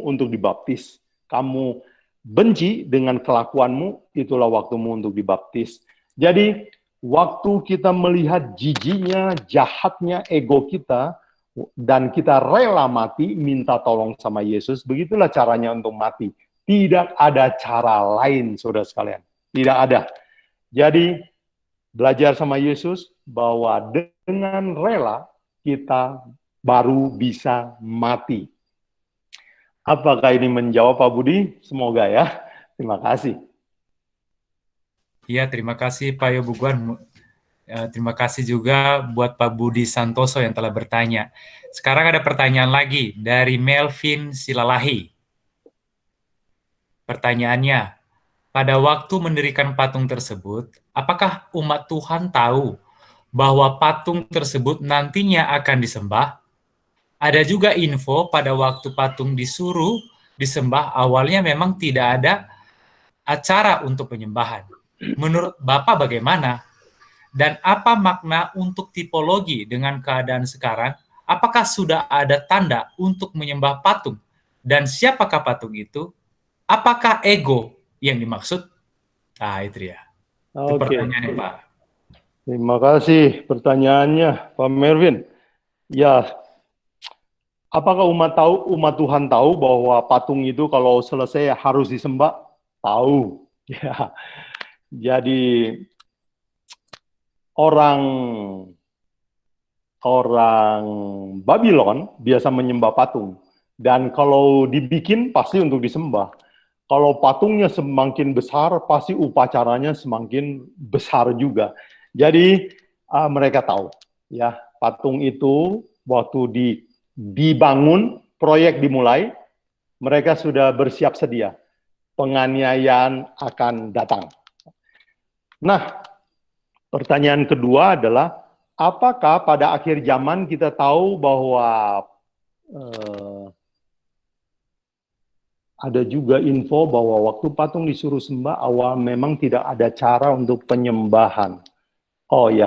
untuk dibaptis. Kamu benci dengan kelakuanmu, itulah waktumu untuk dibaptis. Jadi, waktu kita melihat jijinya, jahatnya ego kita, dan kita rela mati, minta tolong sama Yesus, begitulah caranya untuk mati. Tidak ada cara lain, saudara sekalian. Tidak ada. Jadi, belajar sama Yesus, bahwa dengan rela, kita baru bisa mati. Apakah ini menjawab Pak Budi? Semoga ya. Terima kasih. Iya, terima kasih Pak Yobuguan. Terima kasih juga buat Pak Budi Santoso yang telah bertanya. Sekarang ada pertanyaan lagi dari Melvin Silalahi. Pertanyaannya, pada waktu mendirikan patung tersebut, apakah umat Tuhan tahu bahwa patung tersebut nantinya akan disembah? Ada juga info pada waktu patung disuruh disembah, awalnya memang tidak ada acara untuk penyembahan. Menurut Bapak bagaimana? Dan apa makna untuk tipologi dengan keadaan sekarang? Apakah sudah ada tanda untuk menyembah patung? Dan siapakah patung itu? Apakah ego yang dimaksud? Nah, itu dia. Itu pertanyaannya, Pak. Terima kasih pertanyaannya, Pak Mervin. Ya, apakah umat Tuhan tahu bahwa patung itu kalau selesai harus disembah? Tahu. Ya. Jadi orang Babylon biasa menyembah patung, dan kalau dibikin pasti untuk disembah. Kalau patungnya semakin besar, pasti upacaranya semakin besar juga. Jadi mereka tahu, ya, patung itu waktu dibangun, proyek dimulai, mereka sudah bersiap sedia. Penganiayaan akan datang. Nah, pertanyaan kedua adalah, apakah pada akhir zaman kita tahu bahwa ada juga info bahwa waktu patung disuruh sembah, awal memang tidak ada cara untuk penyembahan. Oh ya,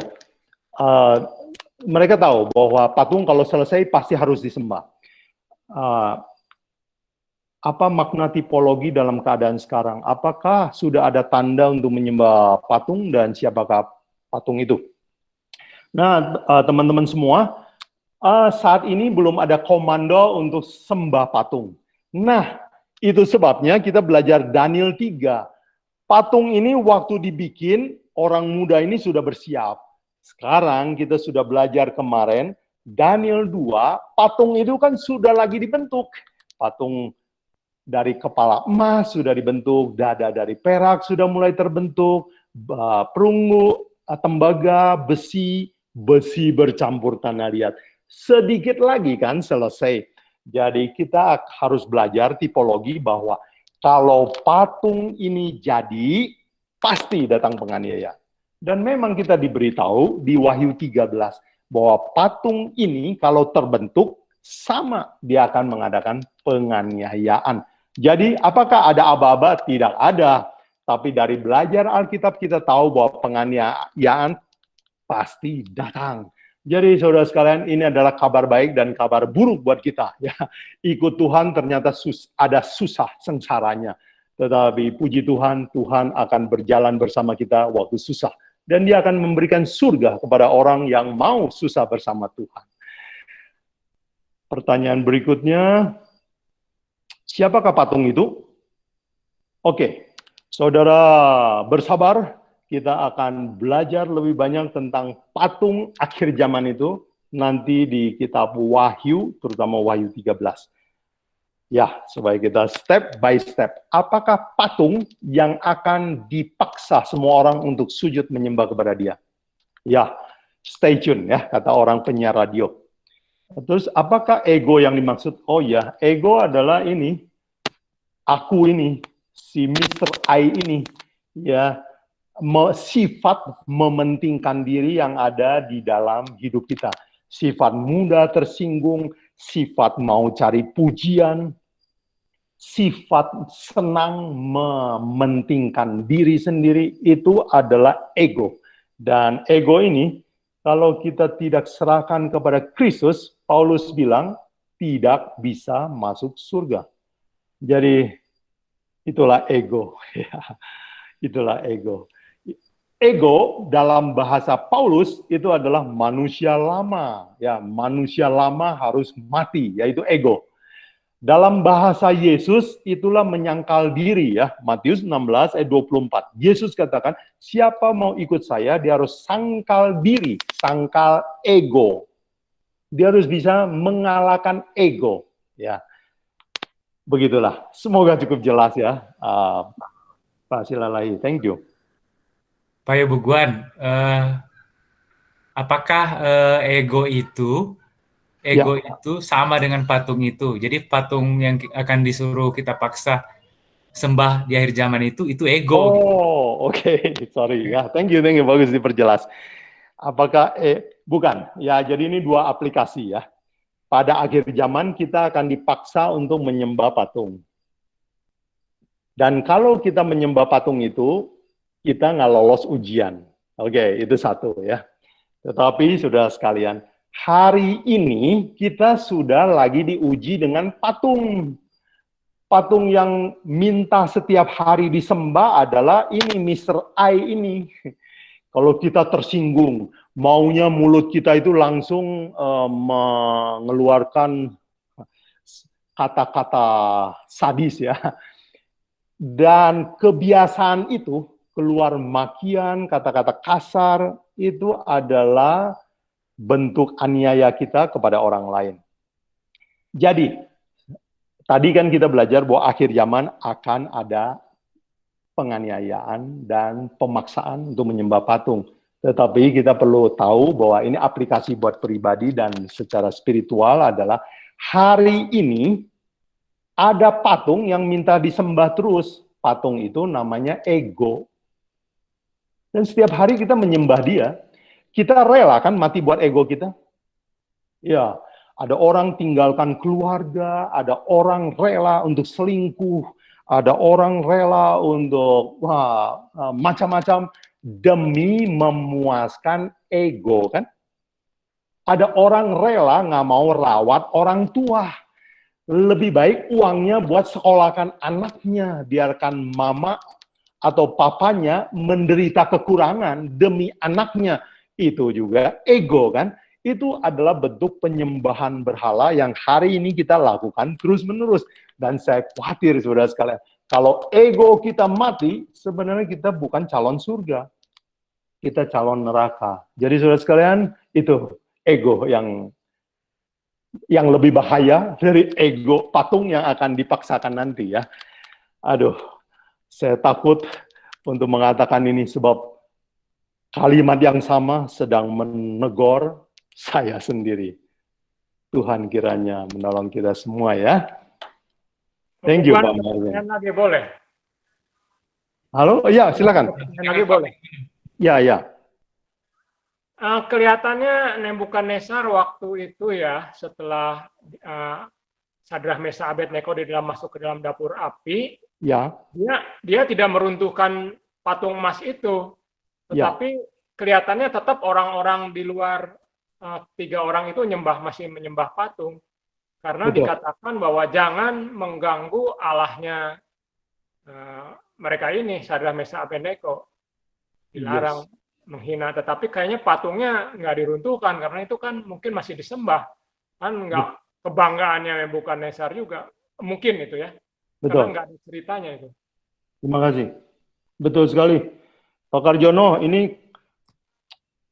mereka tahu bahwa patung kalau selesai pasti harus disembah. Apa makna tipologi dalam keadaan sekarang? Apakah sudah ada tanda untuk menyembah patung dan siapakah patung itu? Nah, teman-teman semua, saat ini belum ada komando untuk sembah patung. Nah, itu sebabnya kita belajar Daniel 3. Patung ini waktu dibikin, orang muda ini sudah bersiap. Sekarang kita sudah belajar kemarin, Daniel 2, patung itu kan sudah lagi dibentuk. Patung dari kepala emas sudah dibentuk, dada dari perak sudah mulai terbentuk, perunggu, tembaga, besi bercampur tanah liat. Sedikit lagi kan selesai. Jadi kita harus belajar tipologi bahwa kalau patung ini jadi, pasti datang penganiaya. Dan memang kita diberitahu di Wahyu 13, bahwa patung ini kalau terbentuk, sama dia akan mengadakan penganiayaan. Jadi apakah ada aba-aba? Tidak ada. Tapi dari belajar Alkitab kita tahu bahwa penganiayaan pasti datang. Jadi saudara sekalian, ini adalah kabar baik dan kabar buruk buat kita. Ya, ikut Tuhan ternyata ada susah sengsaranya. Tetapi puji Tuhan, Tuhan akan berjalan bersama kita waktu susah. Dan dia akan memberikan surga kepada orang yang mau susah bersama Tuhan. Pertanyaan berikutnya, siapakah patung itu? Oke, saudara bersabar. Kita akan belajar lebih banyak tentang patung akhir zaman itu nanti di kitab Wahyu, terutama Wahyu 13. Ya, supaya kita step by step. Apakah patung yang akan dipaksa semua orang untuk sujud menyembah kepada dia? Ya, stay tune ya, kata orang penyiar radio. Terus apakah ego yang dimaksud? Oh ya, ego adalah ini, aku ini, si Mr. I ini, ya, sifat mementingkan diri yang ada di dalam hidup kita. Sifat mudah tersinggung, sifat mau cari pujian, sifat senang mementingkan diri sendiri, itu adalah ego. Dan ego ini, kalau kita tidak serahkan kepada Kristus, Paulus bilang, tidak bisa masuk surga. Jadi, itulah ego. Itulah ego. Ego dalam bahasa Paulus itu adalah manusia lama. Ya, manusia lama harus mati, yaitu ego. Dalam bahasa Yesus itulah menyangkal diri ya. Matius 16 ayat 24. Yesus katakan, siapa mau ikut saya, dia harus sangkal diri, sangkal ego. Dia harus bisa mengalahkan ego. Ya, begitulah. Semoga cukup jelas ya. Pak Silalahi, thank you. Pak Ibu Guan, apakah ego itu sama dengan patung itu? Jadi patung yang akan disuruh kita paksa sembah di akhir zaman itu ego. Oh, oke. Sorry ya. Thank you, bagus diperjelas. Apakah bukan? Ya, jadi ini dua aplikasi ya. Pada akhir zaman kita akan dipaksa untuk menyembah patung. Dan kalau kita menyembah patung itu, kita nggak lolos ujian. Oke, itu satu ya. Tetapi saudara sekalian, hari ini kita sudah lagi diuji dengan patung. Patung yang minta setiap hari disembah adalah ini, Mr. I ini. Kalau kita tersinggung, maunya mulut kita itu langsung mengeluarkan kata-kata sadis ya. Dan kebiasaan itu, keluar makian, kata-kata kasar, itu adalah bentuk aniaya kita kepada orang lain. Jadi, tadi kan kita belajar bahwa akhir zaman akan ada penganiayaan dan pemaksaan untuk menyembah patung. Tetapi kita perlu tahu bahwa ini aplikasi buat pribadi dan secara spiritual adalah hari ini ada patung yang minta disembah terus. Patung itu namanya ego. Dan setiap hari kita menyembah dia, kita rela kan mati buat ego kita? Ya, ada orang tinggalkan keluarga, ada orang rela untuk selingkuh, ada orang rela untuk macam-macam demi memuaskan ego kan? Ada orang rela nggak mau rawat orang tua. Lebih baik uangnya buat sekolahkan anaknya, biarkan mama atau papanya menderita kekurangan demi anaknya. Itu juga ego kan? Itu adalah bentuk penyembahan berhala yang hari ini kita lakukan terus-menerus. Dan saya khawatir saudara sekalian, kalau ego kita mati, sebenarnya kita bukan calon surga. Kita calon neraka. Jadi saudara sekalian, itu ego yang lebih bahaya dari ego patung yang akan dipaksakan nanti ya. Aduh, saya takut untuk mengatakan ini sebab kalimat yang sama sedang menegur saya sendiri. Tuhan kiranya menolong kita semua ya. Thank you Pak Marvin. Lagi boleh? Halo, ya silakan. Lagi boleh. Ya. Kelihatannya Nebukadnezar waktu itu ya, setelah Sadrah, Mesah, Abednego di dalam masuk ke dalam dapur api, Ya, dia tidak meruntuhkan patung emas itu, ya, tetapi kelihatannya tetap orang-orang di luar, 3 orang itu masih menyembah patung, karena betul. dikatakan bahwa jangan mengganggu Allahnya mereka ini, Sadrah, Mesah, Abednego, dilarang menghina. Tetapi kayaknya patungnya nggak diruntuhkan karena itu kan mungkin masih disembah, kan nggak kebanggaannya Nebukadnezar juga, mungkin itu ya, karena Betul. nggak ada ceritanya itu. Terima kasih. Betul sekali. Pak Karjono, ini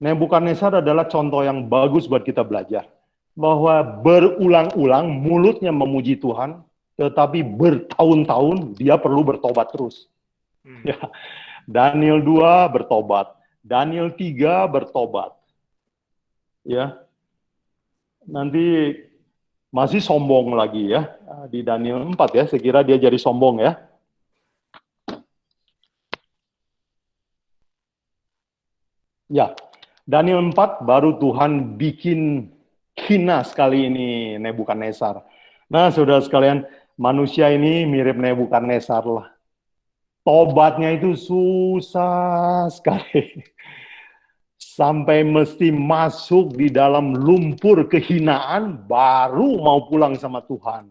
Nebukadnezar adalah contoh yang bagus buat kita belajar. Bahwa berulang-ulang mulutnya memuji Tuhan, tetapi bertahun-tahun dia perlu bertobat terus. Ya. Daniel 2 bertobat, Daniel 3 bertobat. Ya. Nanti masih sombong lagi ya di Daniel 4 ya, saya kira dia jadi sombong ya. Ya, Daniel 4 baru Tuhan bikin hina sekali ini Nebukadnezar. Nah, saudara sekalian, manusia ini mirip Nebukadnezar lah. Tobatnya itu susah sekali. Sampai mesti masuk di dalam lumpur kehinaan baru mau pulang sama Tuhan.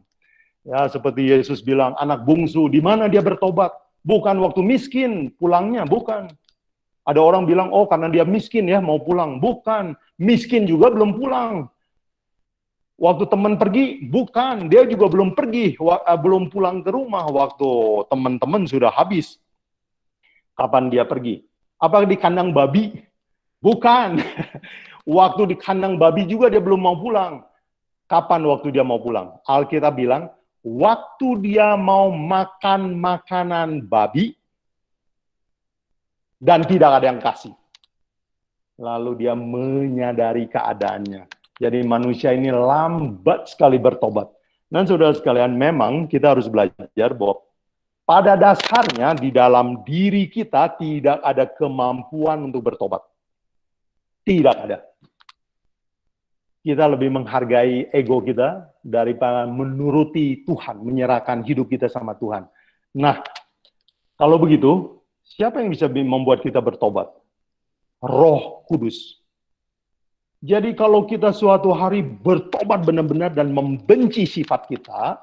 Ya, seperti Yesus bilang, anak bungsu, di mana dia bertobat? Bukan waktu miskin pulangnya, bukan. Ada orang bilang, oh karena dia miskin ya mau pulang. Bukan, miskin juga belum pulang. Waktu teman pergi, bukan, dia juga belum pergi, belum pulang ke rumah waktu teman-teman sudah habis. Kapan dia pergi? Apakah di kandang babi? Bukan. Waktu di kandang babi juga dia belum mau pulang. Kapan waktu dia mau pulang? Alkitab bilang, waktu dia mau makan makanan babi, dan tidak ada yang kasih. Lalu dia menyadari keadaannya. Jadi manusia ini lambat sekali bertobat. Dan saudara sekalian, memang kita harus belajar bahwa pada dasarnya di dalam diri kita tidak ada kemampuan untuk bertobat. Tidak ada. Kita lebih menghargai ego kita daripada menuruti Tuhan, menyerahkan hidup kita sama Tuhan. Nah, kalau begitu, siapa yang bisa membuat kita bertobat? Roh Kudus. Jadi kalau kita suatu hari bertobat benar-benar dan membenci sifat kita,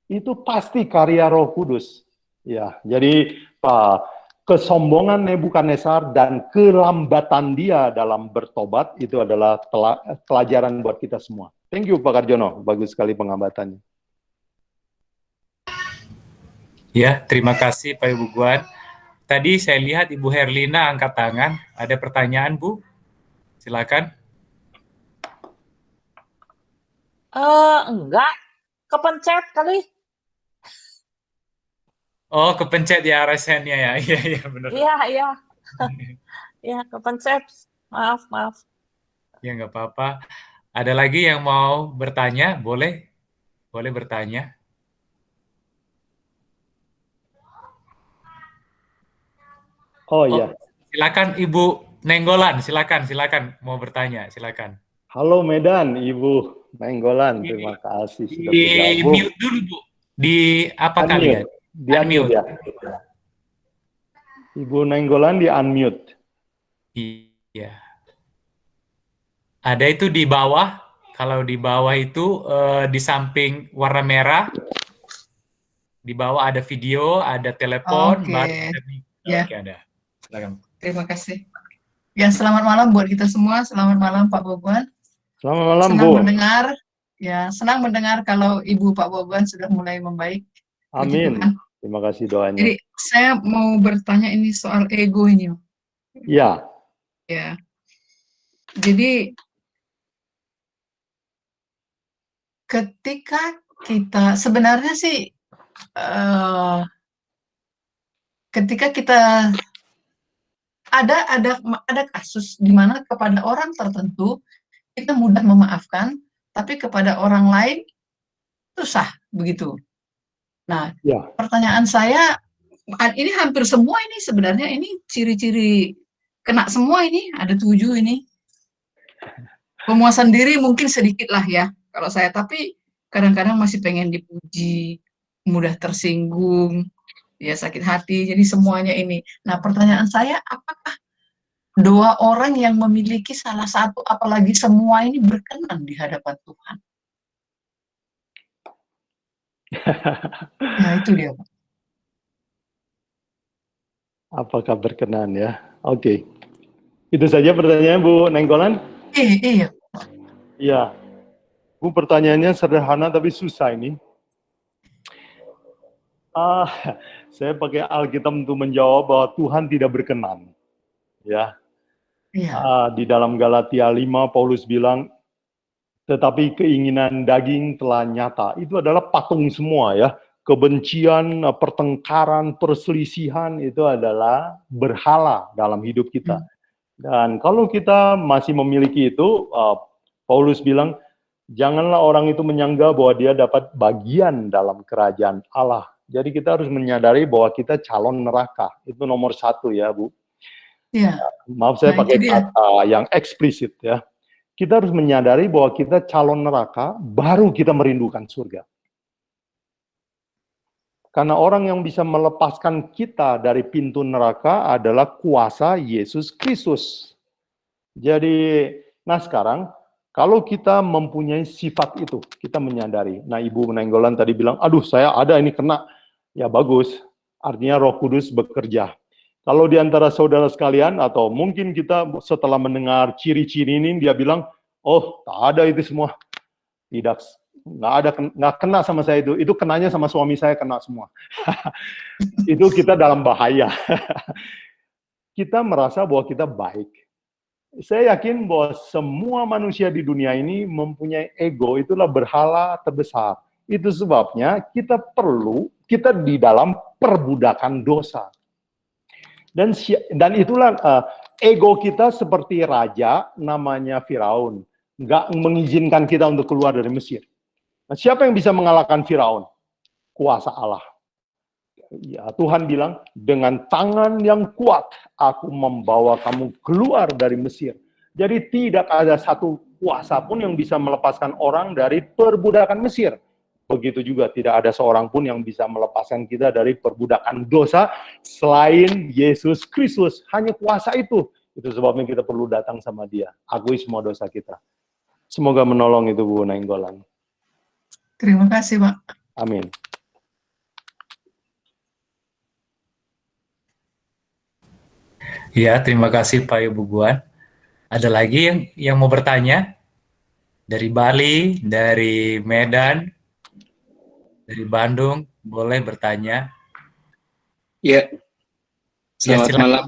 itu pasti karya Roh Kudus. Ya, jadi kesombongan Nebukadnezar dan kelambatan dia dalam bertobat itu adalah pelajaran buat kita semua. Thank you Pak Karjono, bagus sekali pengambatannya. Ya, terima kasih Pak Ibu Guan. Tadi saya lihat Ibu Herlina angkat tangan. Ada pertanyaan, Bu? Silakan. Enggak, kepencet kali. Oh, kepencet ya RSN-nya ya. Iya, iya benar. Iya. Ya, kepencet. Maaf. Ya, nggak apa-apa. Ada lagi yang mau bertanya? Boleh bertanya. Oh iya. Silakan Ibu Nenggolan, silakan mau bertanya, silakan. Halo Medan, Ibu Nenggolan, terima kasih sudah bergabung. Di mute dulu Bu. Di apa kalian? Di unmute ya. Ibu Nenggolan di unmute. Iya. Ada itu di bawah. Kalau di bawah itu di samping warna merah. Di bawah ada video, ada telepon, baru ada ya. Oke, ada. Silakan. Terima kasih. Ya, selamat malam buat kita semua. Selamat malam Pak Boboan. Selamat malam senang Bu. mendengar. Ya, senang mendengar kalau Ibu Pak Boboan sudah mulai membaik. Amin. Terima kasih doanya. Jadi saya mau bertanya ini soal ego ini. Ya. Ya. Jadi ketika kita sebenarnya sih ketika kita ada kasus di mana kepada orang tertentu kita mudah memaafkan, tapi kepada orang lain susah begitu. Nah, pertanyaan saya, ini hampir semua ini sebenarnya ini ciri-ciri kena semua ini, ada 7 ini. Pemuasan diri mungkin sedikit lah ya kalau saya, tapi kadang-kadang masih pengen dipuji, mudah tersinggung, ya sakit hati, jadi semuanya ini. Nah, pertanyaan saya, apakah doa orang yang memiliki salah satu, apalagi semua ini berkenan di hadapan Tuhan? Nah, itu dia, Pak. Apakah berkenan ya? Oke. Itu saja pertanyaannya Bu Nenggolan? Iya. Iya. Bu, pertanyaannya sederhana tapi susah ini. Saya pakai Alkitab untuk menjawab bahwa Tuhan tidak berkenan. Ya. Iya. Di dalam Galatia 5, Paulus bilang, tetapi keinginan daging telah nyata. Itu adalah patung semua ya. Kebencian, pertengkaran, perselisihan itu adalah berhala dalam hidup kita. Dan kalau kita masih memiliki itu, Paulus bilang, janganlah orang itu menyangka bahwa dia dapat bagian dalam kerajaan Allah. Jadi kita harus menyadari bahwa kita calon neraka. Itu nomor 1 ya, Bu. Iya. Maaf saya pakai kata yang eksplisit ya. Kita harus menyadari bahwa kita calon neraka, baru kita merindukan surga. Karena orang yang bisa melepaskan kita dari pintu neraka adalah kuasa Yesus Kristus. Jadi, nah sekarang, kalau kita mempunyai sifat itu, kita menyadari. Nah, Ibu Nenggolan tadi bilang, aduh saya ada ini kena. Ya bagus, artinya Roh Kudus bekerja. Kalau di antara saudara sekalian, atau mungkin kita setelah mendengar ciri-ciri ini, dia bilang, oh tak ada itu semua. Tidak, nggak kena sama saya itu kenanya sama suami saya kena semua. Itu kita dalam bahaya. Kita merasa bahwa kita baik. Saya yakin bahwa semua manusia di dunia ini mempunyai ego, itulah berhala terbesar. Itu sebabnya kita di dalam perbudakan dosa. Dan itulah ego kita seperti raja namanya Firaun. Nggak mengizinkan kita untuk keluar dari Mesir. Nah, siapa yang bisa mengalahkan Firaun? Kuasa Allah. Ya, Tuhan bilang, dengan tangan yang kuat, aku membawa kamu keluar dari Mesir. Jadi tidak ada satu kuasa pun yang bisa melepaskan orang dari perbudakan Mesir. Begitu juga tidak ada seorang pun yang bisa melepaskan kita dari perbudakan dosa selain Yesus Kristus. Hanya kuasa itu. Itu sebabnya kita perlu datang sama Dia. Akui semua dosa kita. Semoga menolong itu Bu Nenggolan. Terima kasih, Pak. Amin. Ya, terima kasih Pak Ibu Guan. Ada lagi yang mau bertanya? Dari Bali, dari Medan, dari Bandung, boleh bertanya. Ya, selamat malam.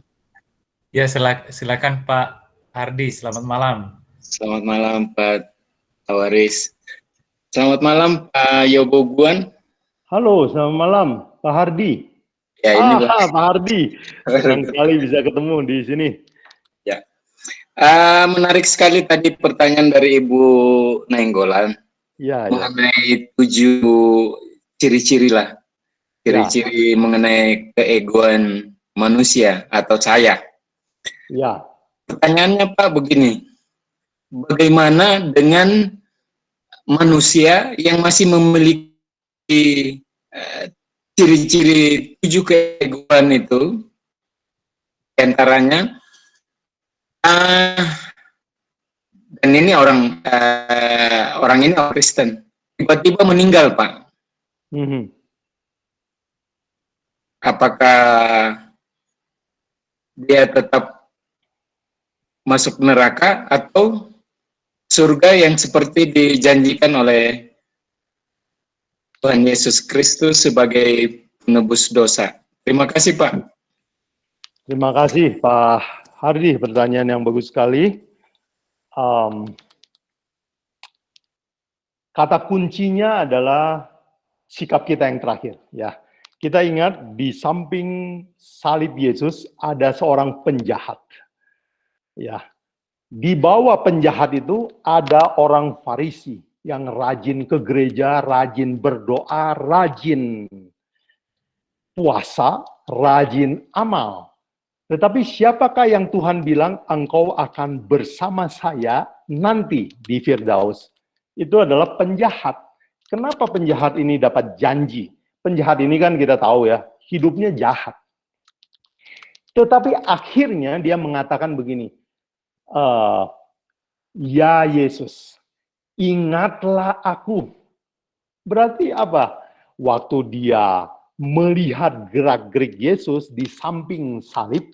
Ya, silakan Pak Hardi, selamat malam. Selamat malam Pak Tawaris. Selamat malam Pak Yobo Guan. Halo, selamat malam Pak Hardi. Ya, ini Pak Hardi. Senang sekali bisa ketemu di sini. Ya. Menarik sekali tadi pertanyaan dari Ibu Nenggolan. Ya, mengenai 7 ciri-ciri lah. Ciri-ciri mengenai keegoan manusia atau saya. Ya. Pertanyaannya Pak begini. Bagaimana dengan manusia yang masih memiliki ciri-ciri 7 keegoan itu, antaranya, dan ini orang ini orang Kristen, tiba-tiba meninggal Pak. Apakah dia tetap masuk neraka atau surga yang seperti dijanjikan oleh Tuhan Yesus Kristus sebagai penebus dosa? Terima kasih Pak. Terima kasih Pak Hardi, pertanyaan yang bagus sekali. Kata kuncinya adalah sikap kita yang terakhir. Ya, kita ingat di samping salib Yesus ada seorang penjahat. Ya, di bawah penjahat itu ada orang Farisi yang rajin ke gereja, rajin berdoa, rajin puasa, rajin amal. Tetapi siapakah yang Tuhan bilang engkau akan bersama saya nanti di Firdaus? Itu adalah penjahat. Kenapa penjahat ini dapat janji? Penjahat ini kan kita tahu ya, hidupnya jahat. Tetapi akhirnya dia mengatakan begini, ya Yesus, ingatlah aku. Berarti apa? Waktu dia melihat gerak-gerik Yesus di samping salib,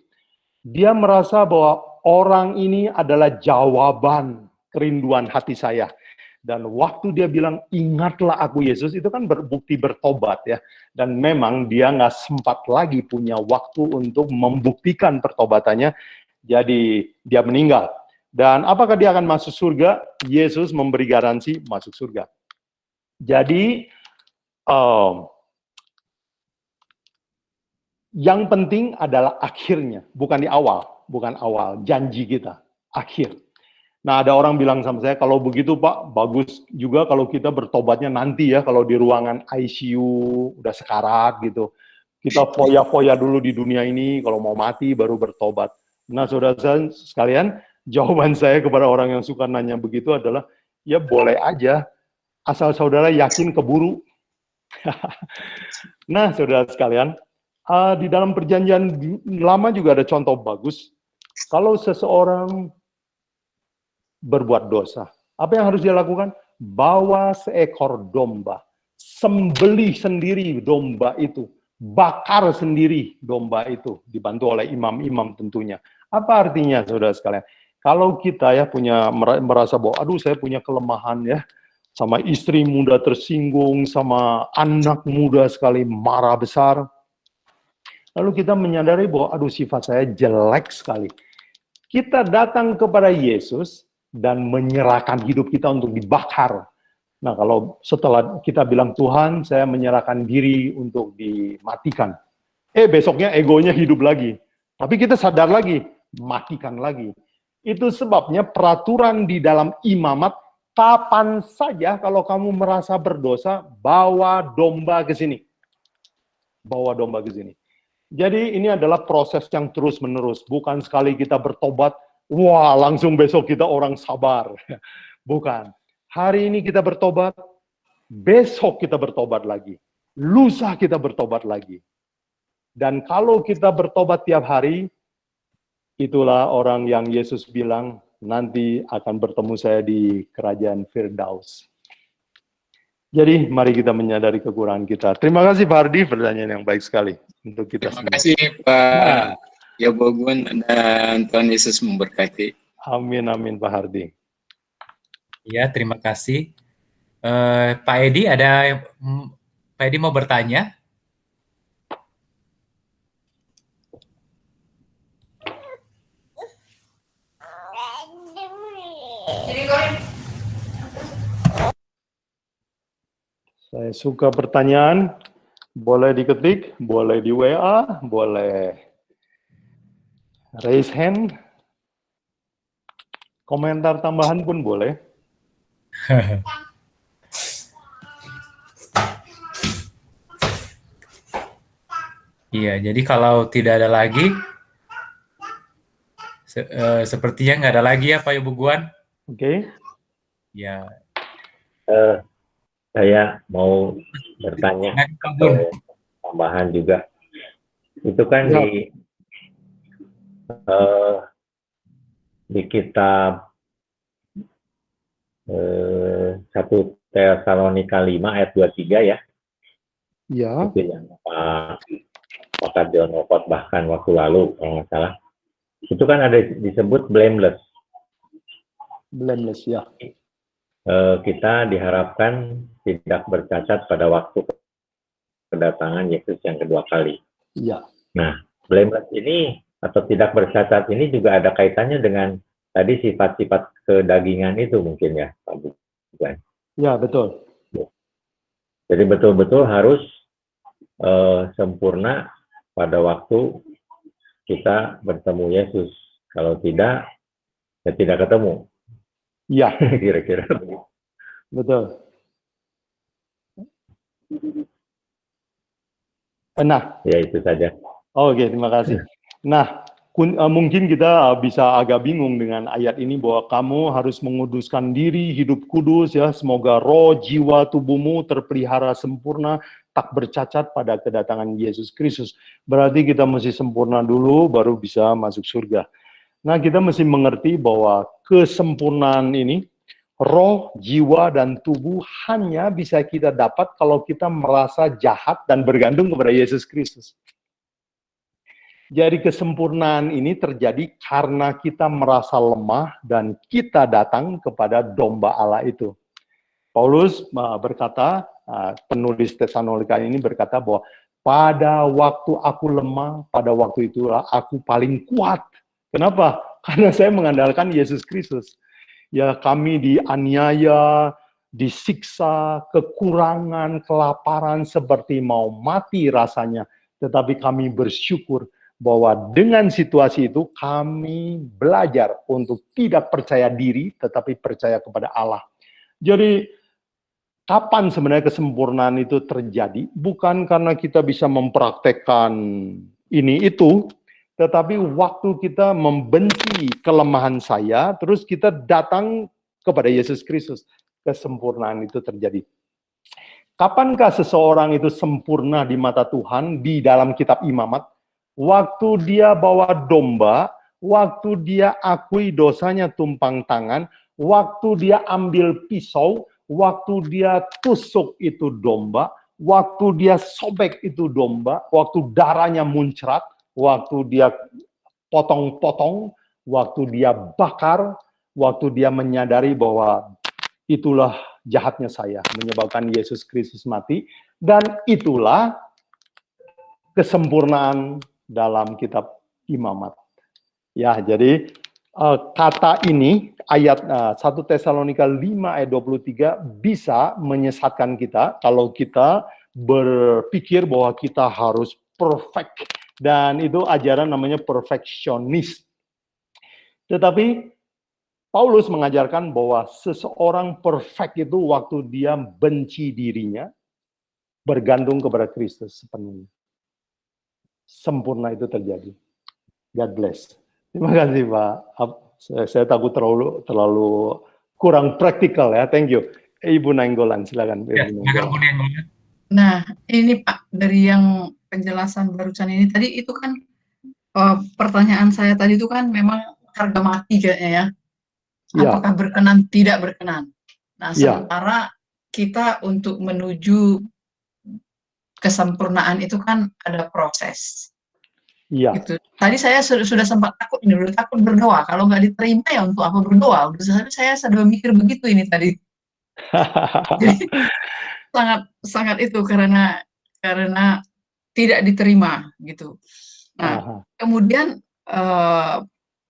dia merasa bahwa orang ini adalah jawaban kerinduan hati saya. Dan waktu dia bilang, ingatlah aku Yesus, itu kan berbukti bertobat ya. Dan memang dia nggak sempat lagi punya waktu untuk membuktikan pertobatannya, jadi dia meninggal. Dan apakah dia akan masuk surga? Yesus memberi garansi masuk surga. Jadi, yang penting adalah akhirnya, bukan di awal, bukan awal, janji kita, akhir. Nah, ada orang bilang sama saya, kalau begitu Pak, bagus juga kalau kita bertobatnya nanti ya, kalau di ruangan ICU, udah sekarat gitu. Kita foya-foya dulu di dunia ini, kalau mau mati baru bertobat. Nah, saudara sekalian, jawaban saya kepada orang yang suka nanya begitu adalah, ya boleh aja, asal saudara yakin keburu. Nah, saudara sekalian, di dalam perjanjian lama juga ada contoh bagus. Kalau seseorang berbuat dosa, apa yang harus dia lakukan? Bawa seekor domba, sembelih sendiri domba itu, bakar sendiri domba itu, dibantu oleh imam-imam tentunya. Apa artinya, saudara sekalian? Kalau kita ya punya merasa bahwa, aduh saya punya kelemahan ya, sama istri muda tersinggung, sama anak muda sekali marah besar, lalu kita menyadari bahwa, aduh sifat saya jelek sekali. Kita datang kepada Yesus dan menyerahkan hidup kita untuk dibakar. Nah, kalau setelah kita bilang, Tuhan, saya menyerahkan diri untuk dimatikan. Besoknya egonya hidup lagi. Tapi kita sadar lagi, matikan lagi. Itu sebabnya peraturan di dalam imamat, kapan saja kalau kamu merasa berdosa, bawa domba ke sini. Bawa domba ke sini. Jadi ini adalah proses yang terus-menerus. Bukan sekali kita bertobat, wah langsung besok kita orang sabar. Bukan. Hari ini kita bertobat, besok kita bertobat lagi. Lusa kita bertobat lagi. Dan kalau kita bertobat tiap hari, itulah orang yang Yesus bilang, nanti akan bertemu saya di kerajaan Firdaus. Jadi mari kita menyadari kekurangan kita. Terima kasih Pak Hardi, pertanyaan yang baik sekali untuk kita semua. Terima kasih Pak Yobogun dan Tuhan Yesus memberkati. Amin, amin Pak Hardi. Ya, terima kasih. Pak Edi, Pak Edi mau bertanya? Saya suka pertanyaan, boleh diketik, boleh di WA, boleh raise hand, komentar tambahan pun boleh. Iya, jadi kalau tidak ada lagi, sepertinya nggak ada lagi ya Pak Ibu Guan. Oke. Ya. Saya mau bertanya atau tambahan juga. Itu kan di kitab 1 Tesalonika 5 ayat 23 ya. Ya. Itu yang Pak Kadiono bahkan waktu lalu kalau nggak salah. Itu kan ada disebut blameless. Blameless ya. Kita diharapkan tidak bercacat pada waktu kedatangan Yesus yang kedua kali. Iya. Nah, blameless ini atau tidak bercacat ini juga ada kaitannya dengan tadi sifat-sifat kedagingan itu mungkin ya, Pak Bukan? Ya, betul. Jadi betul-betul harus sempurna pada waktu kita bertemu Yesus. Kalau tidak, ya tidak ketemu. Iya. Kira-kira. Betul. Nah. Ya, itu saja. Oke, terima kasih. Nah, Mungkin kita bisa agak bingung dengan ayat ini bahwa kamu harus menguduskan diri, hidup kudus ya, semoga roh, jiwa, tubuhmu terpelihara sempurna, tak bercacat pada kedatangan Yesus Kristus. Berarti kita mesti sempurna dulu baru bisa masuk surga. Nah, kita mesti mengerti bahwa kesempurnaan ini, roh, jiwa, dan tubuh hanya bisa kita dapat kalau kita merasa jahat dan bergantung kepada Yesus Kristus. Jadi kesempurnaan ini terjadi karena kita merasa lemah dan kita datang kepada domba Allah itu. Paulus berkata, penulis Tesalonika ini berkata bahwa pada waktu aku lemah, pada waktu itulah aku paling kuat. Kenapa? Karena saya mengandalkan Yesus Kristus. Ya, kami dianiaya, disiksa, kekurangan, kelaparan, seperti mau mati rasanya. Tetapi kami bersyukur bahwa dengan situasi itu kami belajar untuk tidak percaya diri, tetapi percaya kepada Allah. Jadi, kapan sebenarnya kesempurnaan itu terjadi? Bukan karena kita bisa mempraktekkan ini itu, tetapi waktu kita membenci kelemahan saya, terus kita datang kepada Yesus Kristus, kesempurnaan itu terjadi. Kapankah seseorang itu sempurna di mata Tuhan di dalam kitab Imamat? Waktu dia bawa domba, waktu dia akui dosanya tumpang tangan, waktu dia ambil pisau, waktu dia tusuk itu domba, waktu dia sobek itu domba, waktu darahnya muncrat, waktu dia potong-potong, waktu dia bakar, waktu dia menyadari bahwa itulah jahatnya saya, menyebabkan Yesus Kristus mati, dan itulah kesempurnaan dalam kitab Imamat. Ya, jadi kata ini, ayat 1 Tesalonika 5 ayat 23 bisa menyesatkan kita kalau kita berpikir bahwa kita harus perfect. Dan itu ajaran namanya perfeksionis. Tetapi Paulus mengajarkan bahwa seseorang perfect itu waktu dia benci dirinya, bergantung kepada Kristus sepenuhnya. Sempurna itu terjadi. God bless. Terima kasih Pak. Saya takut terlalu kurang praktikal ya. Thank you. Ibu Nainggolan, silakan. Ya, Ibu Nainggolan. Nah, ini Pak, dari yang penjelasan barusan ini tadi itu kan pertanyaan saya tadi itu kan memang harga mati kayaknya ya. Apakah berkenan, tidak berkenan. Nah, sementara kita untuk menuju kesempurnaan itu kan ada proses. Iya. Gitu. Tadi saya sudah sempat takut berdoa. Kalau nggak diterima ya untuk apa berdoa? Saya sudah mikir begitu ini tadi. Jadi, sangat itu karena tidak diterima gitu. Nah, kemudian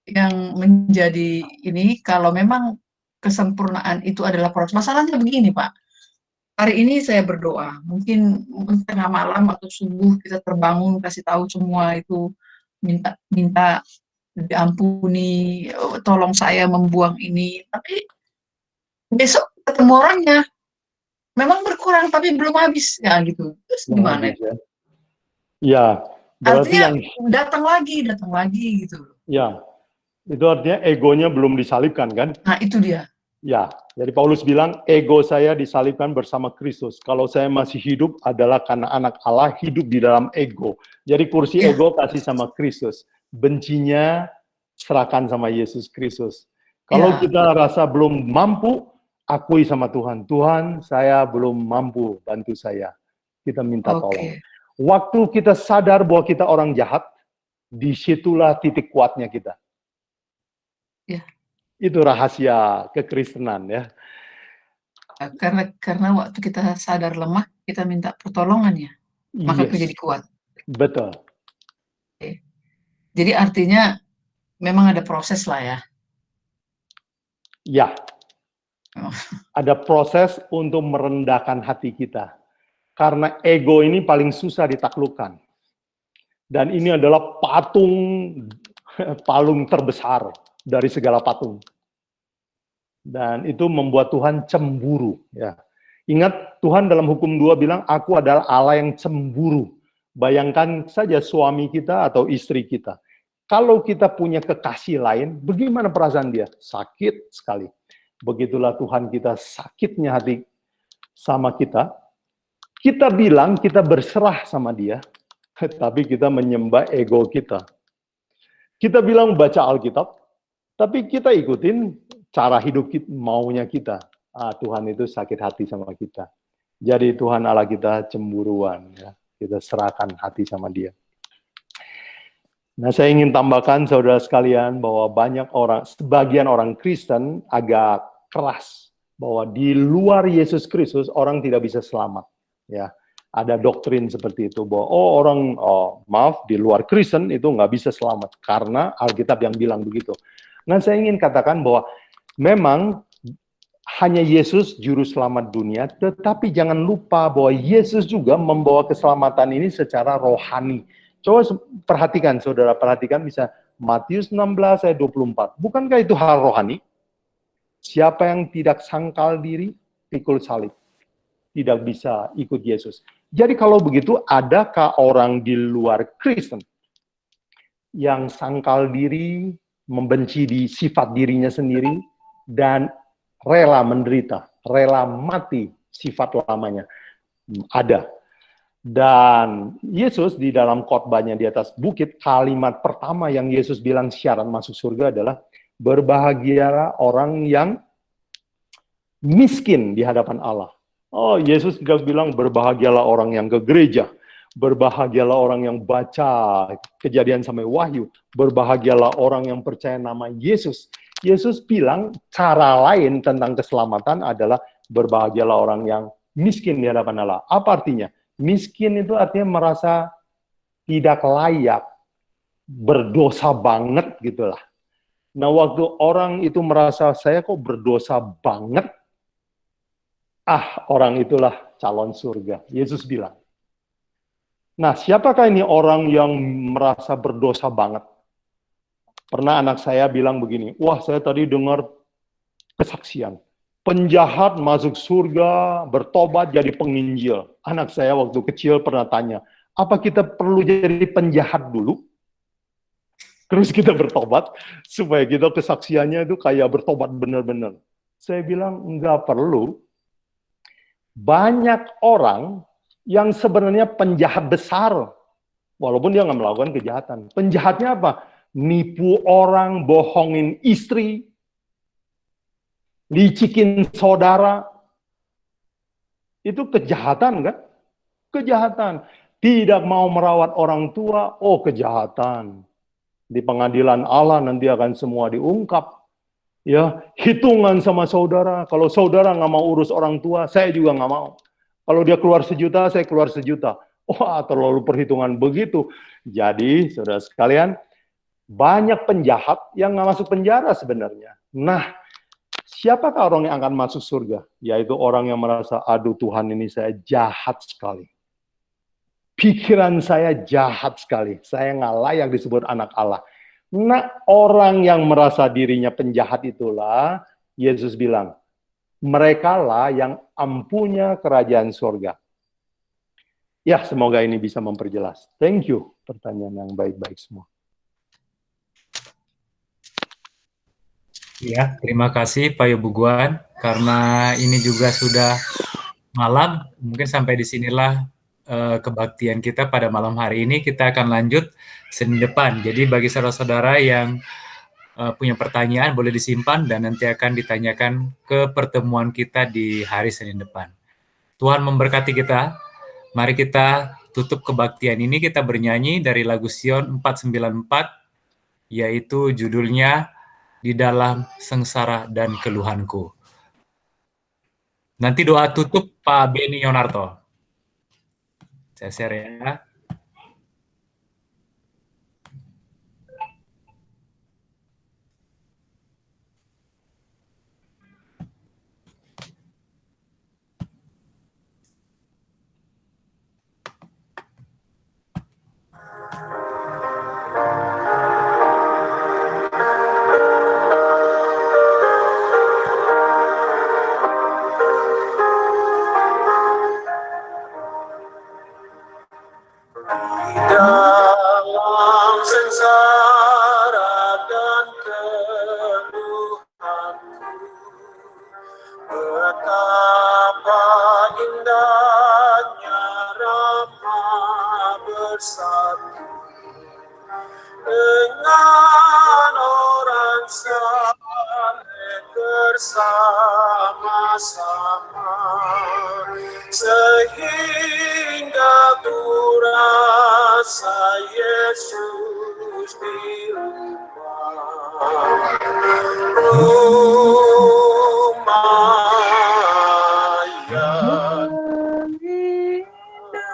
yang menjadi ini kalau memang kesempurnaan itu adalah proses. Masalahnya begini Pak. Hari ini saya berdoa, mungkin tengah malam atau subuh kita terbangun kasih tahu semua itu minta diampuni, tolong saya membuang ini. Tapi besok ketemu orangnya, memang berkurang tapi belum habis ya gitu. Terus gimana? Ya, artinya datang lagi gitu. Ya, itu artinya egonya belum disalibkan kan? Nah itu dia. Ya, jadi Paulus bilang, ego saya disalibkan bersama Kristus. Kalau saya masih hidup adalah karena anak Allah hidup di dalam ego. Jadi kursi ego kasih sama Kristus. Bencinya serahkan sama Yesus Kristus. Kalau kita rasa belum mampu, akui sama Tuhan. Tuhan, saya belum mampu, bantu saya. Kita minta tolong. Waktu kita sadar bahwa kita orang jahat, disitulah titik kuatnya kita. Ya. Itu rahasia kekristenan ya. Karena waktu kita sadar lemah, kita minta pertolongan ya, maka kita jadi kuat. Betul. Oke. Jadi artinya memang ada proses lah ya. Ya. Ada proses untuk merendahkan hati kita. Karena ego ini paling susah ditaklukkan. Dan ini adalah patung terbesar dari segala patung. Dan itu membuat Tuhan cemburu. Ya. Ingat, Tuhan dalam hukum 2 bilang, aku adalah Allah yang cemburu. Bayangkan saja suami kita atau istri kita. Kalau kita punya kekasih lain, bagaimana perasaan dia? Sakit sekali. Begitulah Tuhan kita sakitnya hati sama kita. Kita bilang kita berserah sama dia, tapi kita menyembah ego kita. Kita bilang baca Alkitab, tapi kita ikutin cara hidup kita, maunya kita. Tuhan itu sakit hati sama kita. Jadi Tuhan Allah kita cemburuan. Ya. Kita serahkan hati sama dia. Nah, saya ingin tambahkan saudara sekalian bahwa sebagian orang Kristen agak keras bahwa di luar Yesus Kristus orang tidak bisa selamat. Ya, ada doktrin seperti itu bahwa maaf di luar Kristen itu nggak bisa selamat karena Alkitab yang bilang begitu. Nah, saya ingin katakan bahwa memang hanya Yesus juru selamat dunia, tetapi jangan lupa bahwa Yesus juga membawa keselamatan ini secara rohani. Coba perhatikan, saudara, perhatikan bisa Matius 16 ayat 24. Bukankah itu hal rohani? Siapa yang tidak sangkal diri, pikul salib. Tidak bisa ikut Yesus. Jadi kalau begitu, adakah orang di luar Kristen yang sangkal diri, membenci di sifat dirinya sendiri, dan rela menderita, rela mati sifat lamanya? Ada. Dan Yesus di dalam khotbahnya di atas bukit, kalimat pertama yang Yesus bilang syarat masuk surga adalah, berbahagialah orang yang miskin di hadapan Allah. Oh, Yesus tidak bilang berbahagialah orang yang ke gereja, berbahagialah orang yang baca Kejadian sampai Wahyu, berbahagialah orang yang percaya nama Yesus. Yesus bilang cara lain tentang keselamatan adalah berbahagialah orang yang miskin di hadapan Allah. Apa artinya? Miskin itu artinya merasa tidak layak, berdosa banget gitulah. Nah, waktu orang itu merasa saya kok berdosa banget, orang itulah calon surga. Yesus bilang. Nah, siapakah ini orang yang merasa berdosa banget? Pernah anak saya bilang begini, wah saya tadi dengar kesaksian. Penjahat masuk surga, bertobat jadi penginjil. Anak saya waktu kecil pernah tanya, apa kita perlu jadi penjahat dulu? Terus kita bertobat, supaya kita kesaksiannya itu kayak bertobat benar-benar. Saya bilang, enggak perlu. Banyak orang yang sebenarnya penjahat besar, walaupun dia nggak melakukan kejahatan. Penjahatnya apa? Nipu orang, bohongin istri, licikin saudara. Itu kejahatan kan? Kejahatan. Tidak mau merawat orang tua, kejahatan. Di pengadilan Allah nanti akan semua diungkap. Ya, hitungan sama saudara. Kalau saudara nggak mau urus orang tua, saya juga nggak mau. Kalau dia keluar 1 juta, saya keluar 1 juta. Wah, terlalu perhitungan begitu. Jadi, saudara sekalian, banyak penjahat yang nggak masuk penjara sebenarnya. Nah, siapakah orang yang akan masuk surga? Yaitu orang yang merasa, aduh Tuhan ini saya jahat sekali. Pikiran saya jahat sekali. Saya nggak layak disebut anak Allah. Nah, orang yang merasa dirinya penjahat itulah, Yesus bilang, merekalah yang ampunya kerajaan surga. Ya, semoga ini bisa memperjelas. Thank you. Pertanyaan yang baik-baik semua. Ya, terima kasih Pak Yobuguan. Karena ini juga sudah malam, mungkin sampai di sinilah kebaktian kita pada malam hari ini. Kita akan lanjut Senin depan. Jadi bagi saudara-saudara yang punya pertanyaan boleh disimpan dan nanti akan ditanyakan ke pertemuan kita di hari Senin depan. Tuhan memberkati kita. Mari kita tutup kebaktian ini, kita bernyanyi dari lagu Sion 494, yaitu judulnya Di Dalam Sengsara dan Keluhanku. Nanti doa tutup Pak Beni Yonarto. Saya share ya. indahnya Rama bersatu dengan orang saleh bersama-sama, sehingga ku rasa Yesus di rumah yang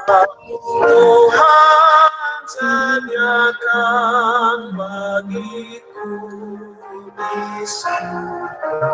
Tuhan sediakan bagiku di surga.